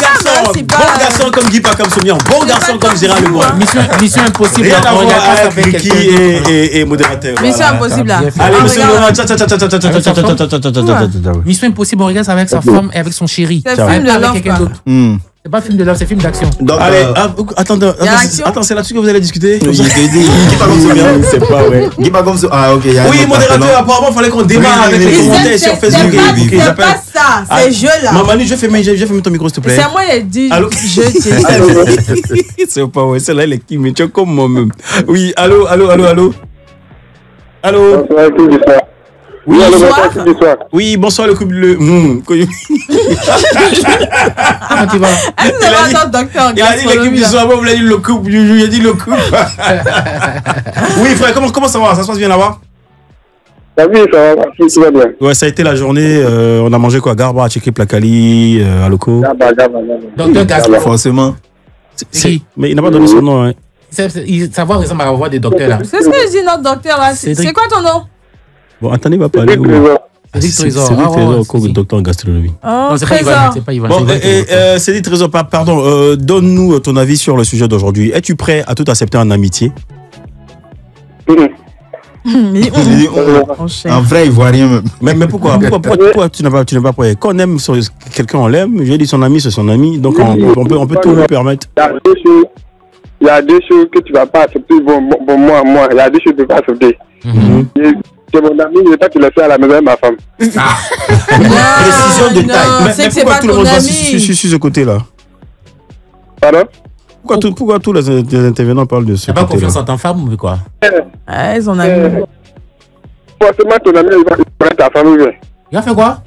garçon. Bon garçon comme Guy Pakam Soumian. Bon garçon comme Gérard Lebrun. Mission Impossible. Rien à voir avec Ricky et modérateur. Mission Impossible là. Allez, monsieur Ngoran. Mission Impossible, on regarde avec sa femme et avec son chéri. C'est un film de avec quelqu'un d'autre. C'est pas film de love, c'est film d'action. Allez, attends, c'est là-dessus que vous allez discuter. Guy Pakam Soumian. C'est pas vrai. Guy Pakam Soumian. Ah, ok. Oui, modérateur, apparemment, il fallait qu'on démarre avec les commentaires sur Facebook. C'est pas ça, ces jeux-là. Manu, je fais fermer ton micro, s'il te plaît. C'est moi qui ai dit. C'est pas vrai, celle-là, elle est qui, mais tu es comme moi-même. Oui, allô. Oui, bonsoir. Oui, bonsoir, le couple. Comment tu vas? Il a dit l'équipe du soir, moi, vous l'avez dit le couple. J'ai dit le couple. Oui, frère, comment ça va? Ça se passe bien là-bas? Oui, ça va bien. Ouais, ça a été la journée. On a mangé quoi? Garba, Tchekri, Plakali, Aloko. Docteur Gaston. Forcément. Mais il n'a pas donné son nom. Hein. Savoir ressemble à la voix des docteurs là. C'est ce que dit notre docteur là. C'est quoi ton nom? Bon, attendez, va parler. Cédric Trésor. Cédric Trésor, docteur en gastronomie. Oh, non, c'est pas Ivan. Bon, Cédric Trésor, pardon, donne-nous ton avis sur le sujet d'aujourd'hui. Es-tu prêt à tout accepter en amitié? En vrai, il voit rien même. Mais pourquoi tu n'es pas prêt? Quand on aime quelqu'un, on l'aime. J'ai dit son ami, c'est son ami. Donc on peut tout lui permettre. Il y a 2 choses que tu ne vas pas accepter. Bon, moi, il y a 2 choses que tu ne vas pas accepter. C'est mon ami, je ne vais pas te laisser à la maison avec ma femme. Précision de taille. C'est que c'est pas ton ami. Sur ce côté-là. Pardon? Pourquoi tous les intervenants parlent de ce côté-là? Tu n'as pas confiance en ta femme ou quoi? Son ami. Forcément, ton ami, il va connaître ta femme ou bien? Il a fait quoi?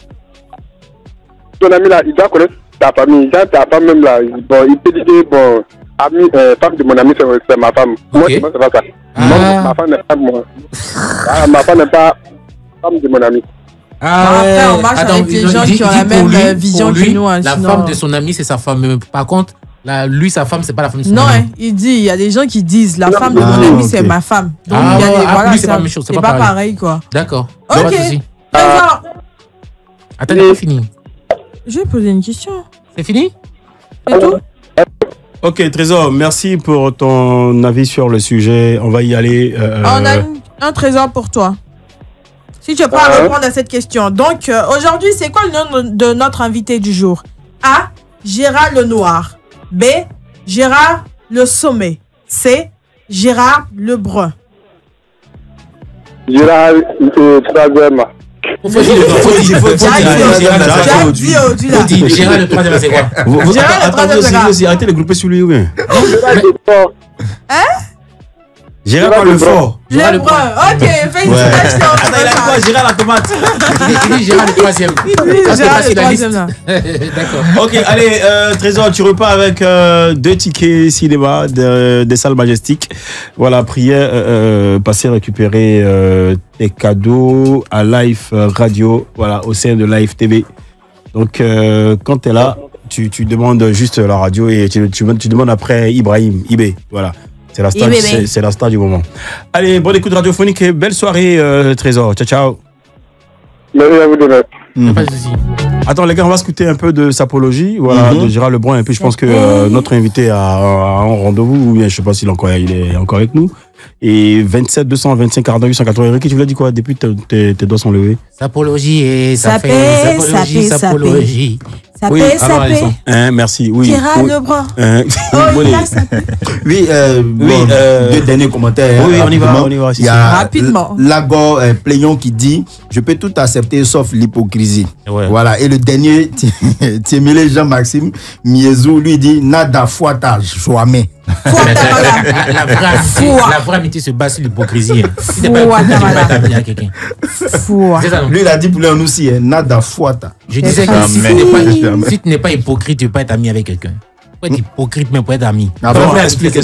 Ton ami là, il doit connaître ta famille, genre ta femme même là, bon, il peut dire que, bon, femme de mon ami, c'est ma femme. Moi, c'est pas ça. Ma femme n'est pas moi. Ma femme n'est pas femme de mon ami. Après, on marche avec des gens qui ont la même vision que nous. La femme de son ami, c'est sa femme. Par contre, lui, sa femme, c'est pas la femme de son ami. Non, il dit, il y a des gens qui disent, la femme de mon ami, c'est ma femme. Donc, il y a des, voilà, c'est pas la même chose. C'est pas pareil, quoi. D'accord. Ok. Attends, c'est fini. Je vais poser une question. C'est fini? C'est tout? Ok, Trésor, merci pour ton avis sur le sujet. On va y aller. On a un trésor pour toi. Si tu veux pas répondre à cette question. Donc, aujourd'hui, c'est quoi le nom de notre invité du jour? A. Gérard Lenoir. B. Gérard Le Sommet. C. Gérard Lebrun. Gérard le troisième. Faut dire Gérard le troisième, c'est quoi? Gérard le troisième, c'est quoi? Arrêtez de grouper sur lui ou bien? Hein? Gérard par le fort. Gérard le brun. Ok, félicitations. Attends, il a dit quoi? Gérard la tomate. Il dit Gérard le troisième. Gérard le troisième, là. D'accord. Ok, allez, Trésor, tu repars avec 2 tickets cinéma des salles Majestiques. Voilà, prière, passer récupérer tes cadeaux à Live Radio, voilà, au sein de Live TV. Donc, quand tu es là, tu demandes juste la radio et tu demandes après Ibrahim, Ibé, voilà. C'est la star du moment. Allez, bonne écoute radiophonique et belle soirée, Trésor. Ciao, ciao. Merci à vous de même. Pas de souci. Attends, les gars, on va scouter un peu de Sapologie, voilà, de Gérard Lebrun. Et puis, je pense que notre invité a un rendez-vous, ou bien je sais pas s'il est encore avec nous. Et 27 225 49 880. Ricky, tu voulais dire quoi depuis tes doigts sont levés? Sapologie et sapologie. Sapé. Merci. Oui. Gérard Lebrun. Oui, deux derniers commentaires. Oui, on y va. Il y a rapidement. Lagor Pléon qui dit: je peux tout accepter sauf l'hypocrisie. Ouais. Voilà. Et le dernier, Tiemele Jean-Maxime Miezou, lui dit: nada fouettage, joamé. La vraie amitié se base sur l'hypocrisie. Si t'es pas hypocrite, tu peux pas t'amener à quelqu'un. Lui, il a dit pour lui aussi: nada fouetta. Je disais que si tu n'es pas hypocrite, tu ne peux pas être ami avec quelqu'un. Tu peux être hypocrite, mais pour être ami. Ah bon, explique.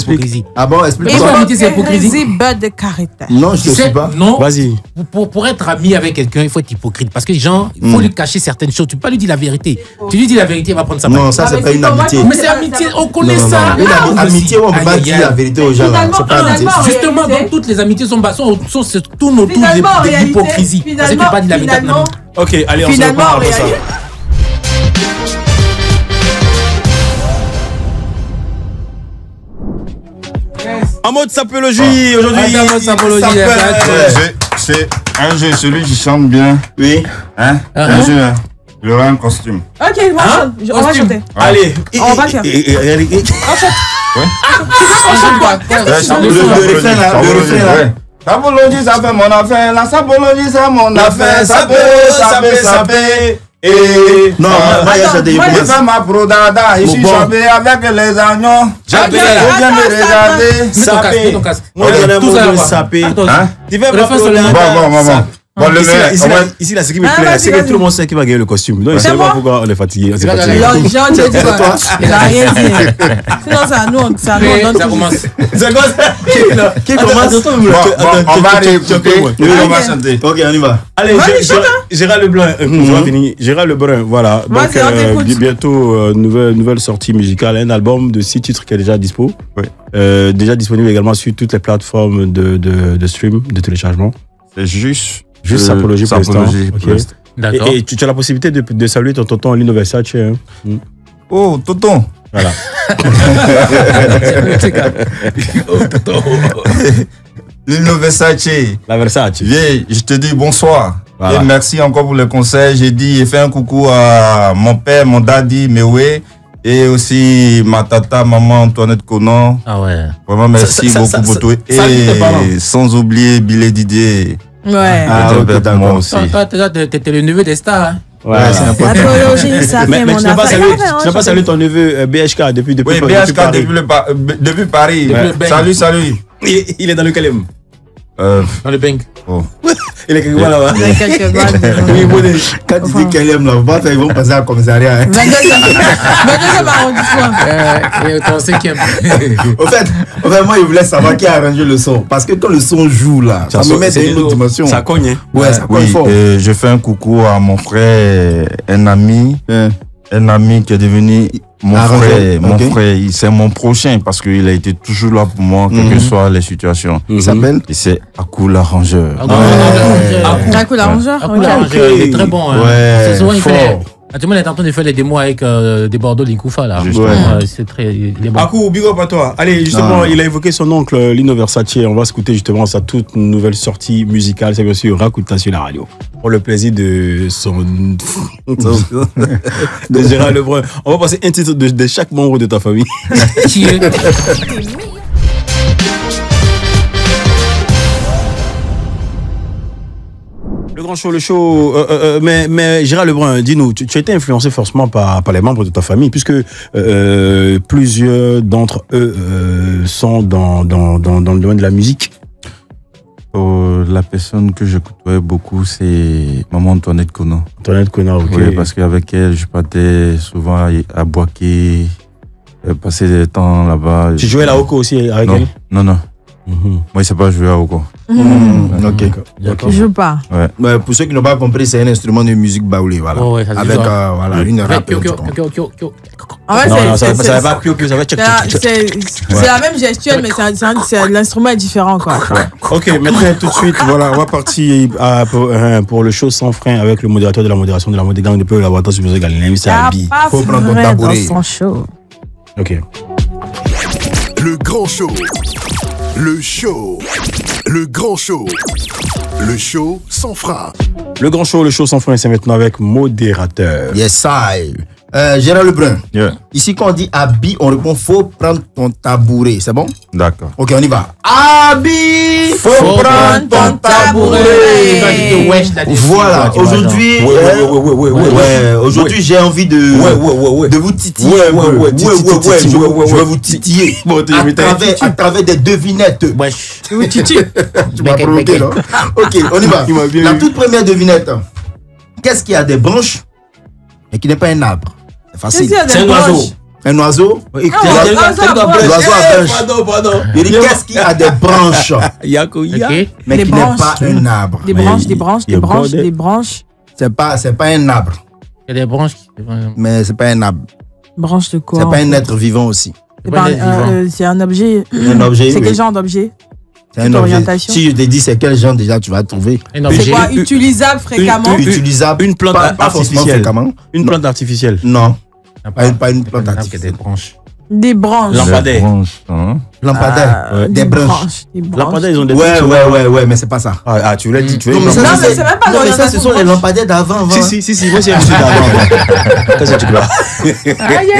Ah bon, explique. Et l'amitié, c'est hypocrisie. De caractère. Non, je ne sais pas. Non. Vas-y. Pour être ami avec quelqu'un, il faut être hypocrite. Parce que les gens, il faut lui cacher certaines choses. Tu ne peux pas lui dire la vérité. Tu lui dis la vérité, il va prendre sa part. Non, ça, c'est pas une amitié. Mais c'est amitié, on connaît ça. Une amitié, on ne peut pas dire la vérité aux gens. C'est pas amitié. Justement, donc toutes les amitiés tournent autour de l'hypocrisie. Parce que tu ne peux pas dire la vérité. Ok, allez, on se reprend après ça. En mode sapologie aujourd'hui. C'est un jeu, celui qui chante bien. Oui. Hein? Un jeu, hein? Il aura un costume. Ok, on va chanter. Allez, on va faire. On chante quoi? Le refrain là. Sapologie, ça fait mon affaire. La sapologie, c'est mon affaire. Ça peut. Et non, je fais ma prodada, je suis chopé avec les agneaux. Je viens me regarder. Mets ton casque. Moi, je vais sapé. Tu fais ma prodada. Bon, ici, là, ce qui me plaît, c'est que tout le monde sait qui va gagner le costume. Donc, je ne sais pas pourquoi on est fatigué. Il a rien dit. Sinon, c'est à nous. Ça commence. Qui commence? On va réécouter. On va chanter. Ok, on y va. Allez, Gérard Lebrun. Gérard Lebrun, voilà. Donc, bientôt, nouvelle sortie musicale. Un album de 6 titres qui est déjà dispo. Déjà disponible également sur toutes les plateformes de stream, de téléchargement. C'est juste Sapologie pour l'instant. D'accord. Et tu as la possibilité de saluer ton tonton Lino Versace. Oh, tonton. Voilà. Lino Versace. La Versace. Viens, je te dis bonsoir. Voilà. Et merci encore pour le conseil. J'ai dit, fait un coucou à mon père, mon daddy, Mewe. Et aussi ma tata, maman Antoinette Conan. Ah ouais. Vraiment merci beaucoup pour tout. Et sans oublier Billet Didier. Ouais. Moi aussi. T'étais le neveu des stars. Ouais, c'est n'importe quoi. Mais tu n'as pas salué ton neveu BHK depuis BHK depuis Paris. Ouais. Salut. Il est dans le Calem. Dans le bank. Oh. Il est quelque part là-bas. Il y a quelques balles. Quand tu dis qu'elle aime là-bas, ils vont passer à commissariat. 22e arrondissement. Et ton 5e. Au fait, moi, je voulais savoir qui a arrangé le son. Parce que quand le son joue là, ça me met dans une autre dimension. Ça cogne, hein? Ouais, ça cogne fort. Je fais un coucou à mon frère, un ami qui est devenu mon frère. Mon frère, c'est mon prochain parce qu'il a été toujours là pour moi, quelles que soient les situations. Il s'appelle? Et c'est Akou l'arrangeur. Akou l'arrangeur. Il est très bon. Ouais, c'est souvent fort. Tout le monde est en train de faire les démos avec des Bordeaux Linkoufa là. C'est très. Il est bon. Akou, big up à toi. Allez, justement, il a évoqué son oncle Lino Versace. On va écouter justement sa toute nouvelle sortie musicale. C'est bien sûr Rakuta sur la radio. Pour le plaisir de de Gérard Lebrun. On va passer un titre de chaque membre de ta famille. Qui est Le grand show, le show. Mais Gérard Lebrun, dis-nous, tu as été influencé forcément par les membres de ta famille, puisque plusieurs d'entre eux sont dans le domaine de la musique. La personne que je côtoyais beaucoup, c'est maman Antoinette Kono. Antoinette Kono, ok. Oui, parce qu'avec elle, je partais souvent à Boaké, passer des temps là-bas. Tu jouais la Oko aussi avec elle? Non. Moi, je ne sais pas jouer à Oko. Ok. Je joue pas. Ouais. Mais pour ceux qui n'ont pas compris, c'est un instrument de musique baoulé, voilà. Oh ouais, ça se avec joue, voilà, une rap. En fait, non, ça va pas pio, ça va tchèque. C'est la même gestuelle, mais l'instrument est différent, quoi. Ok, maintenant tout de suite, voilà, on va partir pour le show sans frein avec le modérateur de la modération de la mode des gangs de peu laboratoire sur Musique Galilée. C'est Abi. Faut prendre ton tabouret. Dans son show. Ok. Le grand show. Le show. Le grand show. Le show sans frein. Le grand show, le show sans frein, c'est maintenant avec modérateur. Yes, I. Gérard Lebrun. Yeah. Ici, quand on dit Abi, on répond faut prendre ton tabouret. C'est bon? D'accord. Ok, on y va. Abi, faut prendre ton tabouret. Voilà, aujourd'hui, aujourd'hui, j'ai envie de vous titiller. Je vais vous titiller à travers des devinettes. Je vous titille. Tu m'as provoqué, non? Ok, on y va. La toute première devinette. Qu'est-ce qui a des branches et qui n'est pas un arbre? C'est facile. C'est un oiseau. Un oiseau? L'oiseau à branches. Pardon. Il dit qu'est-ce qui a des branches mais Des qui n'est branches. pas un arbre? Des branches. C'est pas un arbre. Il y a des branches. Mais c'est pas un arbre. Branches de quoi? C'est pas un être vivant aussi. C'est un objet. Un objet. C'est quel genre d'objet? C'est un objet. Orientation. Si je te dis c'est quel genre, déjà tu vas trouver. C'est quoi? Utilisable fréquemment? Utilisable. Une plante artificielle. Une plante artificielle. Non. Pas une plante artificielle. Des branches. Lampadaire. Lampadaire. Des branches. Lampadaire, ils ont des branches. Ouais, mais c'est pas ça. Ah, tu l'as dit, tu veux. Non, mais c'est même pas mais ça, ce sont les lampadaires d'avant. Si, moi, c'est d'avant. Qu'est-ce que tu crois? Aïe.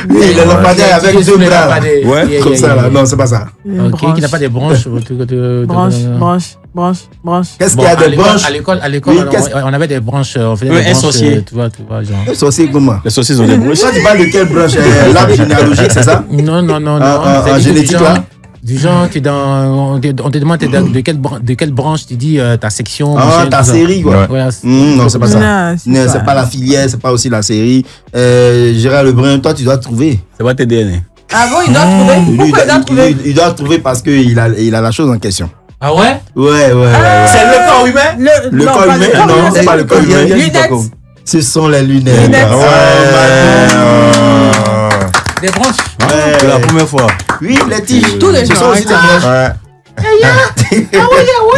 Les lampadaires avec deux bras. Ouais, comme ça, là. Non, c'est pas ça. Ok, qui n'a pas des branches. Branches. Qu'est-ce qu'il y a de branches? À l'école, on avait des branches. On faisait des branches. Un sorcier. Tu vois, genre. Un sorcier comment? Les saucisses ont des branches. Toi, tu parles de quelle branche? L'arbre généalogique, c'est ça? Non. En génétique, là? Du genre, on te demande de quelle branche tu dis ta section. Ta série, quoi. Non, c'est pas ça. Non, c'est pas la filière, c'est pas aussi la série. Gérard Lebrun, toi, tu dois trouver. C'est pas TDN. Ah bon, il doit trouver? Pourquoi il doit trouver? Il doit trouver parce qu'il a la chose en question. Ah ouais? Ouais. C'est le corps humain? Le corps humain? Non, c'est pas le corps humain. Lunettes. Ce sont les lunettes. Des branches? Ouais, la première fois. Oui, les tiges. Tous les Ce sont aussi des branches.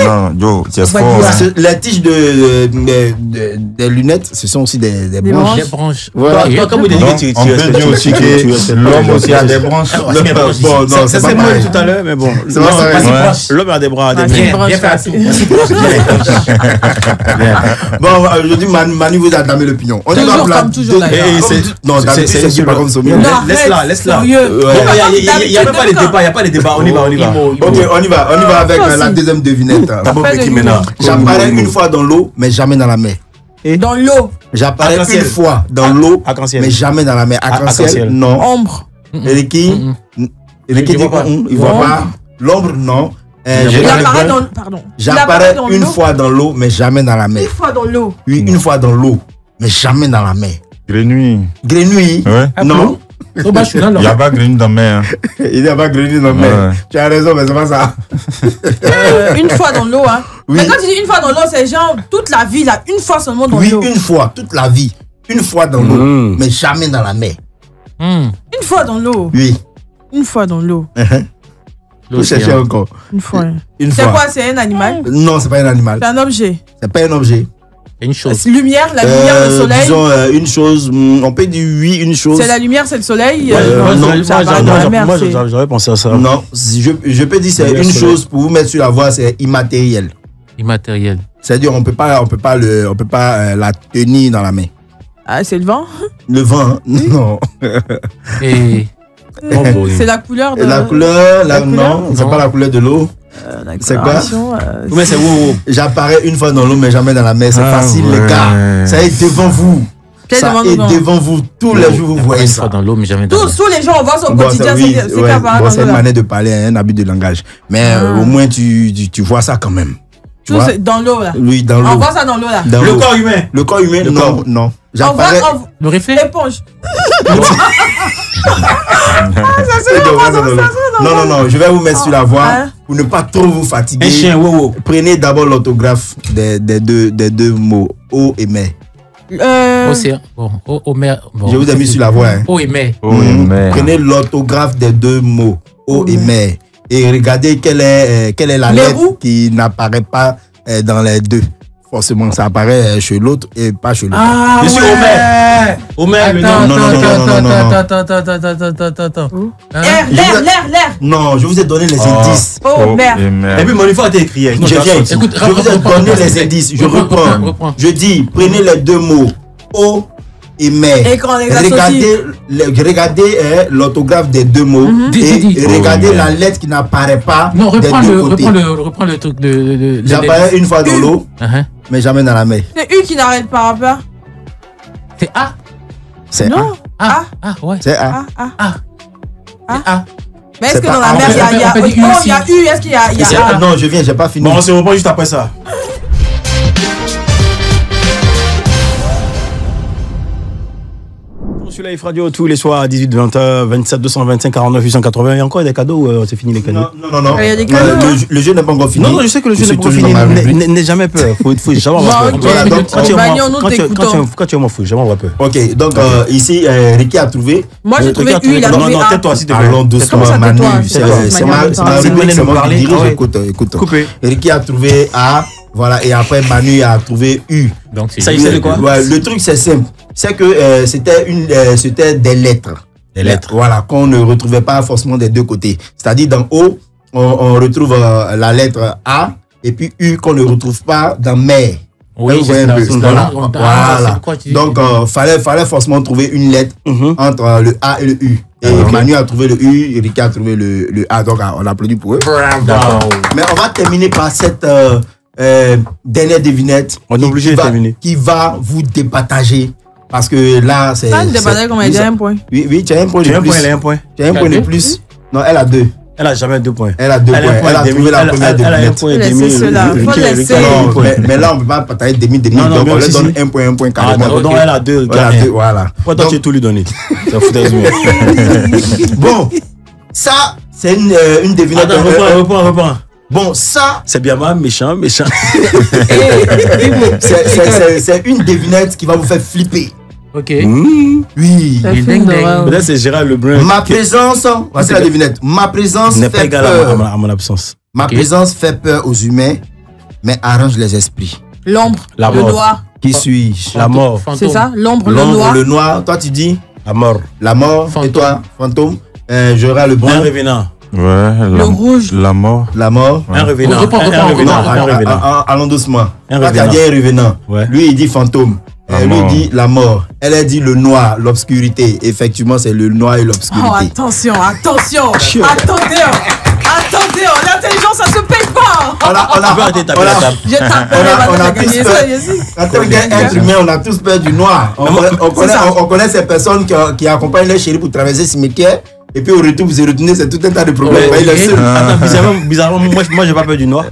Non, Joe, c'est fort. Les tiges des lunettes, ce sont aussi des branches. Des branches. Voilà. Toi, comme vous dites, On peut dire aussi que l'homme aussi a des branches. Bon, non, c'est pas moi pareil. tout à l'heure, mais bon. C'est pas pareil. L'homme a des bras, des mains. Bien fait à tout. Bon, aujourd'hui, Manu vous a damé l'opinion. On y va Toujours pour la comme toujours, d'ailleurs. Non, c'est c'est pas comme Sommier. Laisse-la. Il n'y a même pas les débats, on y va. Ok, on y va avec la deuxième devinette. J'apparais une fois dans l'eau, mais jamais dans la mer. Dans l'eau. J'apparais une fois dans l'eau, Arc-en-ciel. mais jamais dans la mer. Arc-en-ciel, non. Ombre. Et qui dit il voit pas. L'ombre, non. J'apparais une fois dans l'eau, mais jamais dans la mer. Une fois dans l'eau. Oui, une fois dans l'eau, mais jamais dans la mer. Grenouille. Grenouille? Ouais. Non. Il n'y a pas grenouille dans la mer. Il n'y a pas grenouille dans la mer. Tu as raison, mais c'est pas ça. Une fois dans l'eau, hein. Oui. Mais quand tu dis une fois dans l'eau, c'est genre toute la vie, là, une fois seulement dans l'eau. Oui, une fois, toute la vie. Une fois dans l'eau, mais jamais dans la mer. Une fois dans l'eau. Oui. Une fois dans l'eau. Vous cherchez encore. Une fois. Une c'est fois. quoi? C'est un animal? Non, c'est pas un animal. C'est un objet. C'est pas un objet. Une chose. Lumière, la lumière, le soleil. Disons une chose, on peut dire oui, une chose. C'est la lumière, c'est le soleil. Moi, j'aurais pensé à ça. Non, je peux dire c'est une chose pour vous mettre sur la voie, c'est immatériel. Immatériel. C'est-à-dire on peut pas la tenir dans la main. Ah, c'est le vent? Le vent, hein? Non. Et c'est la couleur de la couleur, non, c'est pas la couleur de l'eau. C'est quoi? Mais c'est où? J'apparais une fois dans l'eau, mais jamais dans la mer. C'est facile, les gars. Ça est devant vous. Ça est devant vous. Tous les jours, vous voyez ça. Dans l'eau, mais jamais dans tous les jours, on voit son quotidien. C'est une manière de parler, un habit de langage. Mais au moins, tu vois ça quand même. Dans l'eau, là. Oui, dans l'eau. On voit ça dans l'eau, là. Le corps humain. Le corps humain, non. J'apparais. Le reflet. L'éponge. Non, je vais vous mettre sur la voie pour ne pas trop vous fatiguer. Un chien, Prenez d'abord l'autographe des deux mots, eau et mer. Océan. Bon, eau, mer. Bon, je vous ai mis sur la voie. Eau et mer. Prenez l'autographe des deux mots, eau et mer. Et regardez quelle est la lettre qui n'apparaît pas dans les deux. Forcément, ça apparaît chez l'autre et pas chez l'autre. Ah, je suis Omer. Omer, le Attends. L'air. Non, je vous ai donné les indices. Oh, merde. Et puis, mon effort a été écrit. Je vous ai donné les indices. Je reprends. Je dis, prenez les deux mots, eau et mer. Et quand on les associe. Regardez l'autographe des deux mots et regardez la lettre qui n'apparaît pas des deux côtés. Reprends le truc de j'apparais une fois dans l'eau, mais jamais dans la mer. C'est U qui n'arrête pas, rappeur. C'est A. C'est non. A. Ouais. C'est A. A. Mais est-ce que dans la mer, il y a U? Est-ce qu'il y a A? Non, je viens, j'ai pas fini. Bon, on se reprend juste après ça. Sur Live Radio tous les soirs à 18-20h, 27 225 49 880. Il y a encore des cadeaux ou c'est fini les cadeaux? Non. Il y a des cadeaux. Le jeu n'est pas encore fini. Non, je sais que le jeu n'est pas fini. N'aie jamais peur. Faut jamais avoir peur. Quand tu es moi, faut jamais avoir peur. Ok, donc ici, Ricky a trouvé. Moi, j'ai trouvé U, il a trouvé A. Non, tais-toi, s'il te plaît. Allons doucement, Manu. C'est ma rubrique, c'est moi qui dirige. Écoute. Coupé. Ricky a trouvé A. Voilà, et après Manu a trouvé U. Donc ça y est, c'est quoi? Le truc c'est simple, c'est que c'était des lettres. Des lettres. Voilà, qu'on ne retrouvait pas forcément des deux côtés. C'est-à-dire dans O, on retrouve la lettre A et puis U qu'on ne retrouve pas dans mer. Oui, voilà. Donc fallait forcément trouver une lettre entre le A et le U. Et Manu a trouvé le U, Ricky a trouvé le A. Donc on applaudit pour eux. Mais on va terminer par cette dernière devinette. On est obligé de terminer. Qui va vous départager. Parce que là, c'est. Ça, départager comme elle a un point. Oui, tu as un point de plus. Elle a un point. Tu as un point de plus. Non, elle a deux. Elle a jamais 2 points. Elle a 2 points. Elle a trouvé la première devinette. Elle a un point et demi. Mais là, on ne peut pas partager demi. Donc, on lui donne un point carrément. Donc, elle a 2. Voilà. Pourquoi toi, tu as tout lui donné? Ça fout des humains. Bon, ça, c'est une devinette. Reprends. Bon, ça. C'est bien mal, méchant. C'est une devinette qui va vous faire flipper. Ok. Oui. Peut-être c'est Gérard Lebrun. Ma présence, voici la devinette. Ma présence n'est pas fait égale peur à mon absence. Ma présence fait peur aux humains, mais arrange les esprits. L'ombre, le noir. Qui suis-je? La mort. C'est ça, l'ombre, le noir. Le noir, toi tu dis? La mort. La mort. Et toi, fantôme? Gérard Lebrun. Un revenant. Ouais, le rouge. La mort. La mort. Un revenant. Allons doucement. Un toi, tu as dit un revenant. Ouais. Lui, il dit fantôme. Lui, il dit la mort. Elle a dit le noir, l'obscurité. Effectivement, c'est le noir et l'obscurité. Oh, attention. Attendez, l'intelligence, ça se paye pas. On a tous peur du noir. On connaît ces personnes qui accompagnent les chéris pour traverser le cimetière. et puis au retour, vous êtes retourné, c'est tout un tas de problèmes. Il est seul. Attends, bizarrement, moi j'ai pas peur du noir.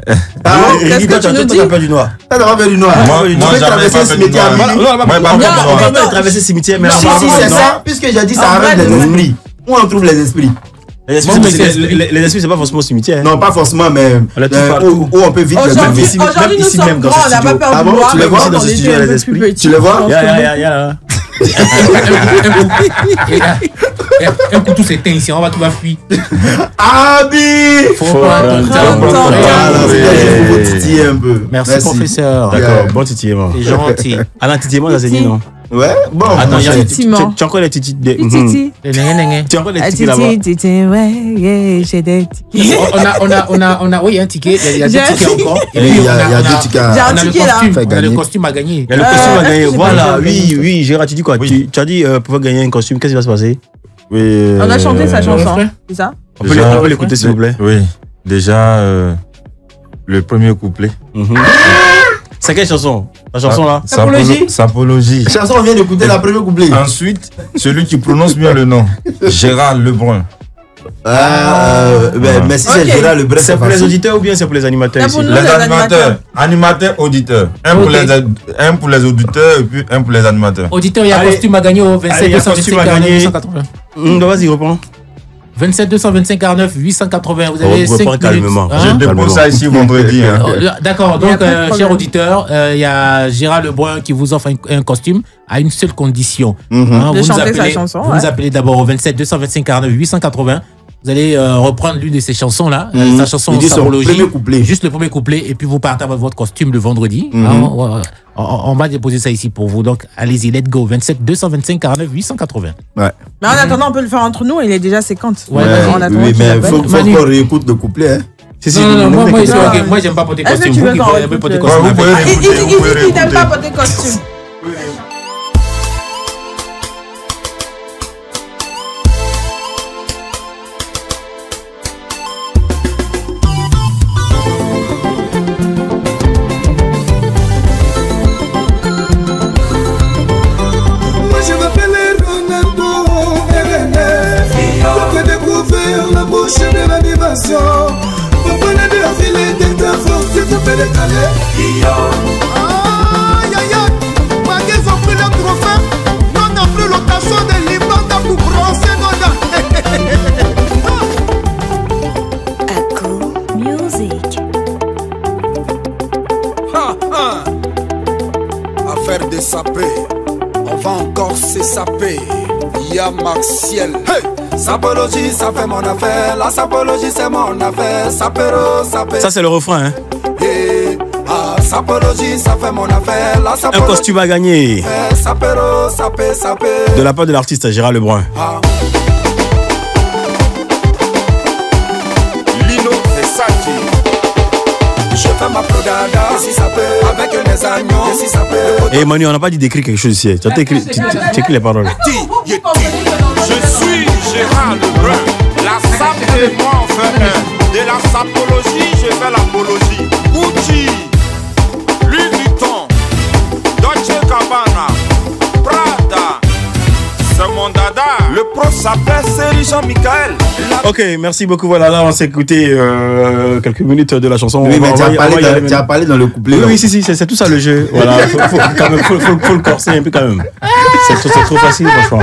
Qu'est-ce que tu nous dis? T'as peur du noir. T'as pas peur du noir. Moi, jamais pas fait du noir. On va pas traverser le cimetière, mais si, c'est ça, puisque j'ai dit ça arrête les esprits. Où on trouve les esprits? Les esprits, c'est pas forcément au cimetière. Non, pas forcément, mais où on peut vite les trouver. Aujourd'hui, nous sommes grands, on n'a pas peur du noir. Tu les vois dans ce studio, les esprits? Tu les vois? Ya. Un coup, tout s'éteint ici, on va tout va fuir. Abi! Faut pas vous titiller un peu. Merci, professeur. D'accord, bon titillement. C'est gentil. Alain, titillement, ça c'est dit non? Ouais, bon. Attends, tu Effectivement. as encore les titis. Titi. Tu as encore les titis là-bas. Titi, ouais, j'ai des tickets. Oui, il y a un ticket, il y a deux tickets encore. Et puis, Il y a deux tickets. J'ai un ticket là. On a le costume à gagner. Il y a le costume à gagner. Voilà, oui, Gérard, tu dis quoi? Tu as dit pour gagner un costume, qu'est-ce qui va se passer? Oui. On a chanté sa chanson, c'est ça? On peut l'écouter s'il vous plaît. Oui. Déjà, le premier couplet. C'est quelle chanson? La chanson là? Sapologie. La chanson, on vient d'écouter la première couplet. Ensuite, celui qui prononce bien le nom, Gérard Lebrun. Mais si c'est Gérard Lebrun, c'est pour les auditeurs ou bien c'est pour les animateurs ici? Les animateurs, auditeurs. Un pour les auditeurs et puis un pour les animateurs. Auditeur, il y a un costume à gagner au 27 225 49 880. Vas-y, reprends. 27 225 49 880. Vous avez 5 minutes. Calmement. Je dépose ça ici vendredi. D'accord, donc, chers auditeurs, il y a Gérard Lebrun qui vous offre un costume à une seule condition. De chanter sa chanson. Vous nous appelez d'abord au 27 225 49 880. Vous allez reprendre l'une de ces chansons-là, sa chanson Sapologie, juste le premier couplet, et puis vous partez avec votre costume le vendredi. On va déposer ça ici pour vous. Donc, allez-y, let's go. 27 225 49 880. Ouais. Mais en attendant, on peut le faire entre nous, il est déjà 50. Oui, mais il faut qu'on réécoute le couplet. Non, moi, j'aime pas porter costume. Vous pouvez porter costume. Il n'aime pas porter costume. Affaire de saper, on va encore se saper. Y'a Maxiel. Hey! Sapologie, ça fait mon affaire. La sapologie, c'est mon affaire. Sapero, sapé. Ça, c'est le refrain, hein? Hey! Sapologie, ça fait mon affaire. La sapologie, un costume à gagner. Sapero, sapé, sapé. De la part de l'artiste Gérard Lebrun. Lino Versace. Je fais ma prodada, si ça peut, avec les agneaux, si ça peut. Et Manu, on n'a pas dit d'écrire quelque chose ici. Tu as écrit les paroles. Je suis Gérard Lebrun. La sape et moi on fait un. De la sapologie, je fais l'apologie. Gucci, Louis Vuitton, Dolce Gabbana, Prada. C'est mon dada. Le pro s'appelle Série Jean-Michel. Ok, merci beaucoup. Voilà, là, on s'est écouté quelques minutes de la chanson. Oui, mais tu as parlé dans le couplet. Oui, si, c'est tout ça le jeu. Voilà, faut le corser un peu quand même. C'est trop facile, franchement.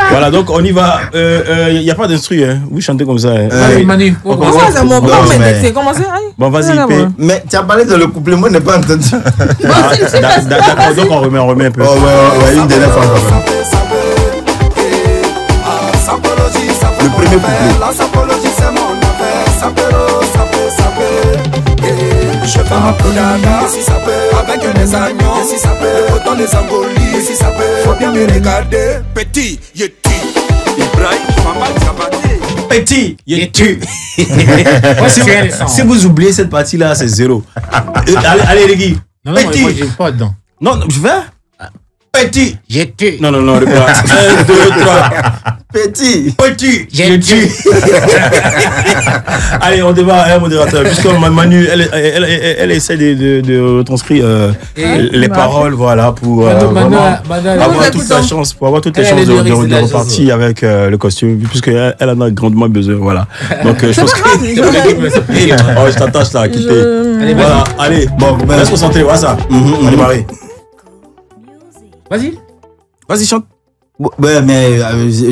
Voilà, donc on y va. Il n'y a pas d'instru, hein. Vous chantez comme ça. Allez, Manu. Pourquoi c'est mon bon, mais c'est commencé. Bon, vas-y, mais tu as parlé dans le couplet, moi, je n'ai pas entendu. D'accord, donc on remet un peu. Oh, ouais, une dernière fois. Le premier couplet. La sapologie, c'est mon affaire. Sapero, sapé. Je fais ma prodada, si ça peut, avec les agneaux, si ça peut, autant les angolies, si ça peut, faut bien me regarder. Petit, Yeti, Ibrahim, Maman Diabaté. Petit, Yeti. Si vous oubliez cette partie-là, c'est 0. Allez, les gars. Non, moi, j'ai pas dedans. Non, je vais. Petit. Yeti. Non, reprends. 1, 2, 3. Petit. J'ai tué. Allez, on débat un modérateur. Puisque Manu, elle essaie de retranscrire les paroles, voilà, pour avoir toute la chance, de repartir avec le costume, puisqu'elle en a grandement besoin, voilà. Donc, je pense que... Oh, je t'attache là, quitter. Voilà, allez, bon, reste concentré, voilà ça. On va démarrer. Vas-y, chante. Ouais, mais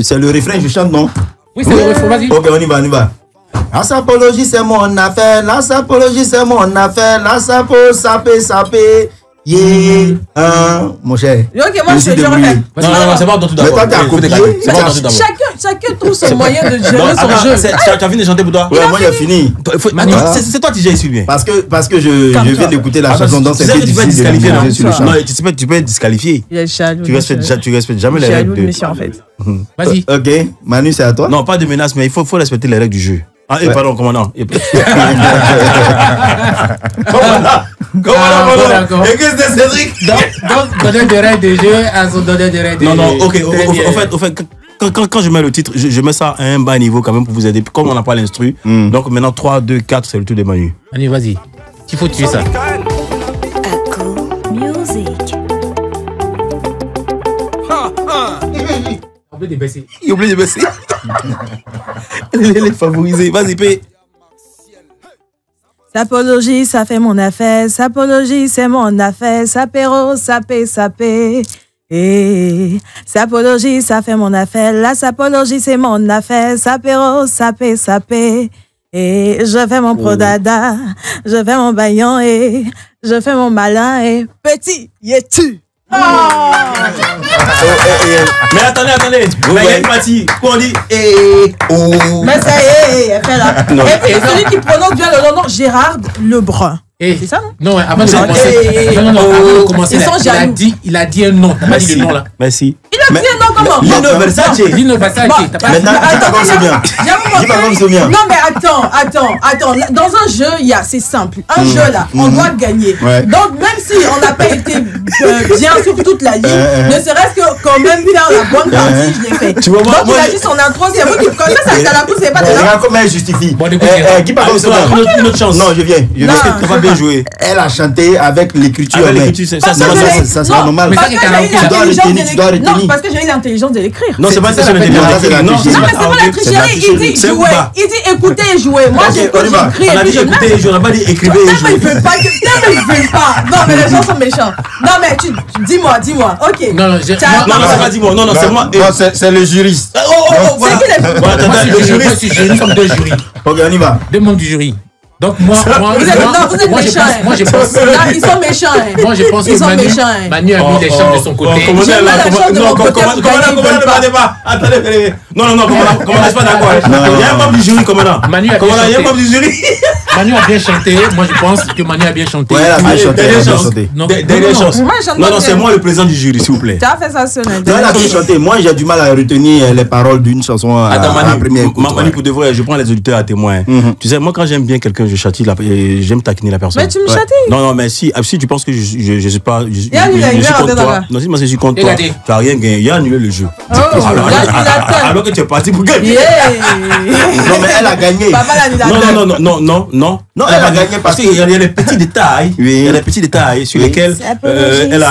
c'est le refrain, je chante, non? Oui, c'est le refrain, vas-y. Ok, on y va. La sapologie, c'est mon affaire. La sapologie, c'est mon affaire. La sapo, sapé. Yeah, mon cher. Ok, moi je refais. Non, c'est pas dans tout d'abord. Mais toi, t'as copié. Chacun trouve son moyen de gérer son jeu. Tu as fini de chanter pour toi? Ouais, moi j'ai fini. C'est toi qui j'ai su bien. Parce que je viens d'écouter la chanson dans cette tu peux être disqualifié. Non, tu peux être disqualifié. Il est jaloux. Tu respectes jamais les règles de mission en fait. Vas-y. Ok, Manu, c'est à toi. Non, pas de menace, mais il faut respecter les règles du jeu. Ah, et pardon, commandant. Commandant. Et qu'est-ce que c'est, Cédric? Donc, donner des règles de jeu à son donner des règles de jeu. Non, ok. Au fait, quand je mets le titre, je mets ça à un bas niveau quand même pour vous aider. Comme on n'a pas l'instru. Donc maintenant, 3, 2, 4, c'est le tour de Manu. Manu, vas-y. Il faut tuer ça. Il oublie de baisser. Elle est favorisée. Vas-y, P. Sapologie, ça fait mon affaire. Sapologie, c'est mon affaire. Sapéro, sapé. Et sapologie, ça fait mon affaire. La sapologie, c'est mon affaire. Sapéro, sapé. Et je fais mon prodada. Je fais mon baillon et je fais mon malin et petit, tu. Mais attendez. Il y a une partie. Quoi on dit? Mais ça y est, elle fait là. Et puis celui qui prononce bien le nom, Gérard Lebrun. C'est ça, non? Non, avant de commencer. Avant de commencer, il a dit un nom. T'as pas dit le nom là. Merci. Il a dit un nom comment? Lino Versace. Maintenant, dis pas comme c'est bien. Dis pas comme c'est bien. Non, mais attends. Dans un jeu, c'est simple. Un jeu là, on doit gagner. Donc, même si on n'a pas été bien sur toute la ligne, ne serait-ce que quand même faire la bonne partie, je l'ai fait. Donc, il a dit son intro, c'est vous qui connaissez ça, t'as la pousse, c'est pas de là. Regarde comment elle justifie. Qui parle comme ça? Une autre chance. Non, je viens. Tu vas bien jouer. Elle a chanté avec l'écriture. Ça sera normal. Tu dois retenir. Non, parce que j'ai eu l'intelligence de l'écrire. Non, c'est pas ça, c'est non, c'est pas la tricherie. Il dit jouer. Il dit écouter et jouer. Moi, j'ai écrit. On a dit écouter et jouer. On n'a pas dit écrivez et jouer. Il veut pas. Non, mais les gens sont méchants. Non, mais dis-moi. Ok. Non, c'est pas dis-moi. Non, c'est moi. C'est le juriste. Voilà. Le jury, nous sommes deux jurys. Ok, on y va. Deux membres du jury. Donc moi je pense. Là, ils sont méchants. Moi je pense que Manu a mis les chances de son côté. Comment attendez. Non, comment je suis pas d'accord. Il y a un membre du jury, commandant. Manu a bien chanté. Moi je pense que Manu a bien chanté. Ouais, elle a bien chanté. Dernière chance. Non, c'est moi le président du jury, s'il vous plaît. Tu as fait ça sonner. Elle a bien chanté. Moi j'ai du mal à retenir les paroles d'une chanson à la première écoute. Manu, pour de vrai, je prends les auditeurs à témoin. Tu sais, moi quand j'aime bien quelqu'un, je châtie, j'aime taquiner la personne. Mais tu me châties. Non, mais si tu penses que je suis pas. Je suis contre toi. Non, si moi je suis contre toi, tu n'as rien gagné. Il a annulé le jeu. Alors que tu es parti pour gagner. Non, mais elle a gagné. Non, elle a gagné parce qu'il y a des petits détails. Il y a des petits détails sur lesquels elle a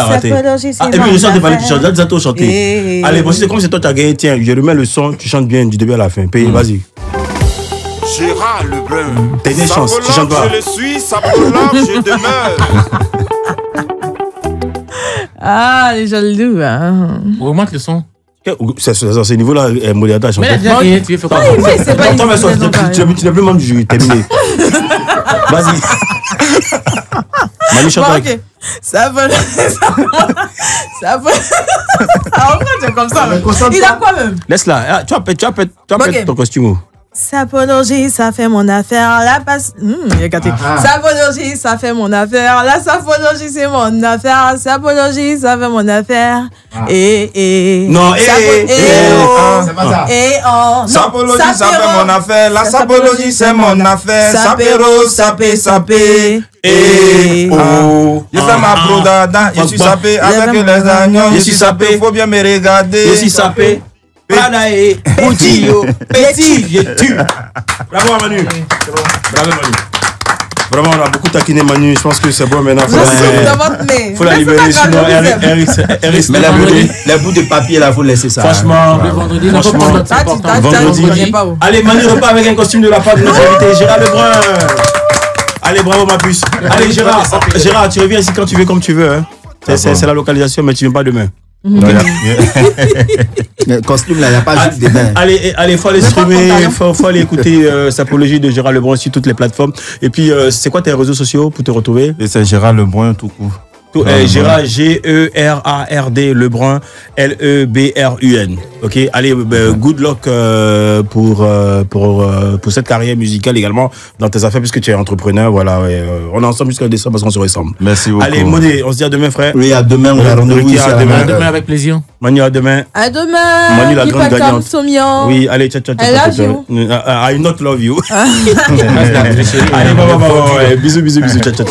raté. Et puis le son, tu chantes. Là, tu as chanté. Allez, bon, si c'est comme si toi tu as gagné, tiens, je remets le son, tu chantes bien du début à la fin. Vas-y. Gérard Lebrun. T'as une chance, tu chantes pas. Je le suis, Sapolard, je demeure. Ah, les jaloux, hein. Augmente le son. C'est ce niveau-là, modérateur a chanté. Mais tu veux faire quoi? C'est pas toi, tu n'es plus membre du jury, terminé. Vas-y. Manu chante avec. Ça va. Alors, pourquoi tu es comme ça? Il a quoi même? Laisse-la. Tu as fait ton costume. Sapologie, ça fait mon affaire. La passe. Il a gâté. Sapologie, ça fait mon affaire. La sapologie, c'est mon affaire. Sapologie, ça fait mon affaire. Non, c'est pas ça. Sapologie, ça fait mon affaire. La sapologie, c'est mon affaire. Sapéro, sapé. Je fais ma brodada. Je suis sapé avec les agneaux. Je suis sapé, faut bien me regarder. Je suis sapé. Prada et Gucci, petit, je tue. Bravo Manu. Bravo Manu. Vraiment, on a beaucoup taquiné Manu. Je pense que c'est bon maintenant. Faut la libérer. Sinon, Eric, mais les bouts de papier là, faut laisser ça. Franchement, vendredi. Allez, Manu repart avec un costume de la part de notre invité, Gérard Lebrun. Allez, bravo ma puce. Allez, Gérard, tu reviens ici quand tu veux, comme tu veux. Hein. C'est la localisation, mais tu viens pas demain. Le costume là, il n'y a pas juste des bains. Allez, faut aller streamer, faut aller écouter Sapologie de Gérard Lebrun sur toutes les plateformes. Et puis, c'est quoi tes réseaux sociaux pour te retrouver? Et c'est Gérard Lebrun tout court. Gérard, G-E-R-A-R-D, Lebrun, L-E-B-R-U-N. Ok, allez, good luck pour cette carrière musicale également dans tes affaires, puisque tu es entrepreneur. Voilà, on est ensemble jusqu'à décembre parce qu'on se ressemble. Merci beaucoup. Allez, Modé, on se dit à demain, frère. Oui, à demain, on a rendez-vous. À demain avec plaisir. Manu, à demain. À demain. Manu, la grande gagnante. Oui, allez, ciao. I love you. I not love you. Allez, bye. Bisous, ciao.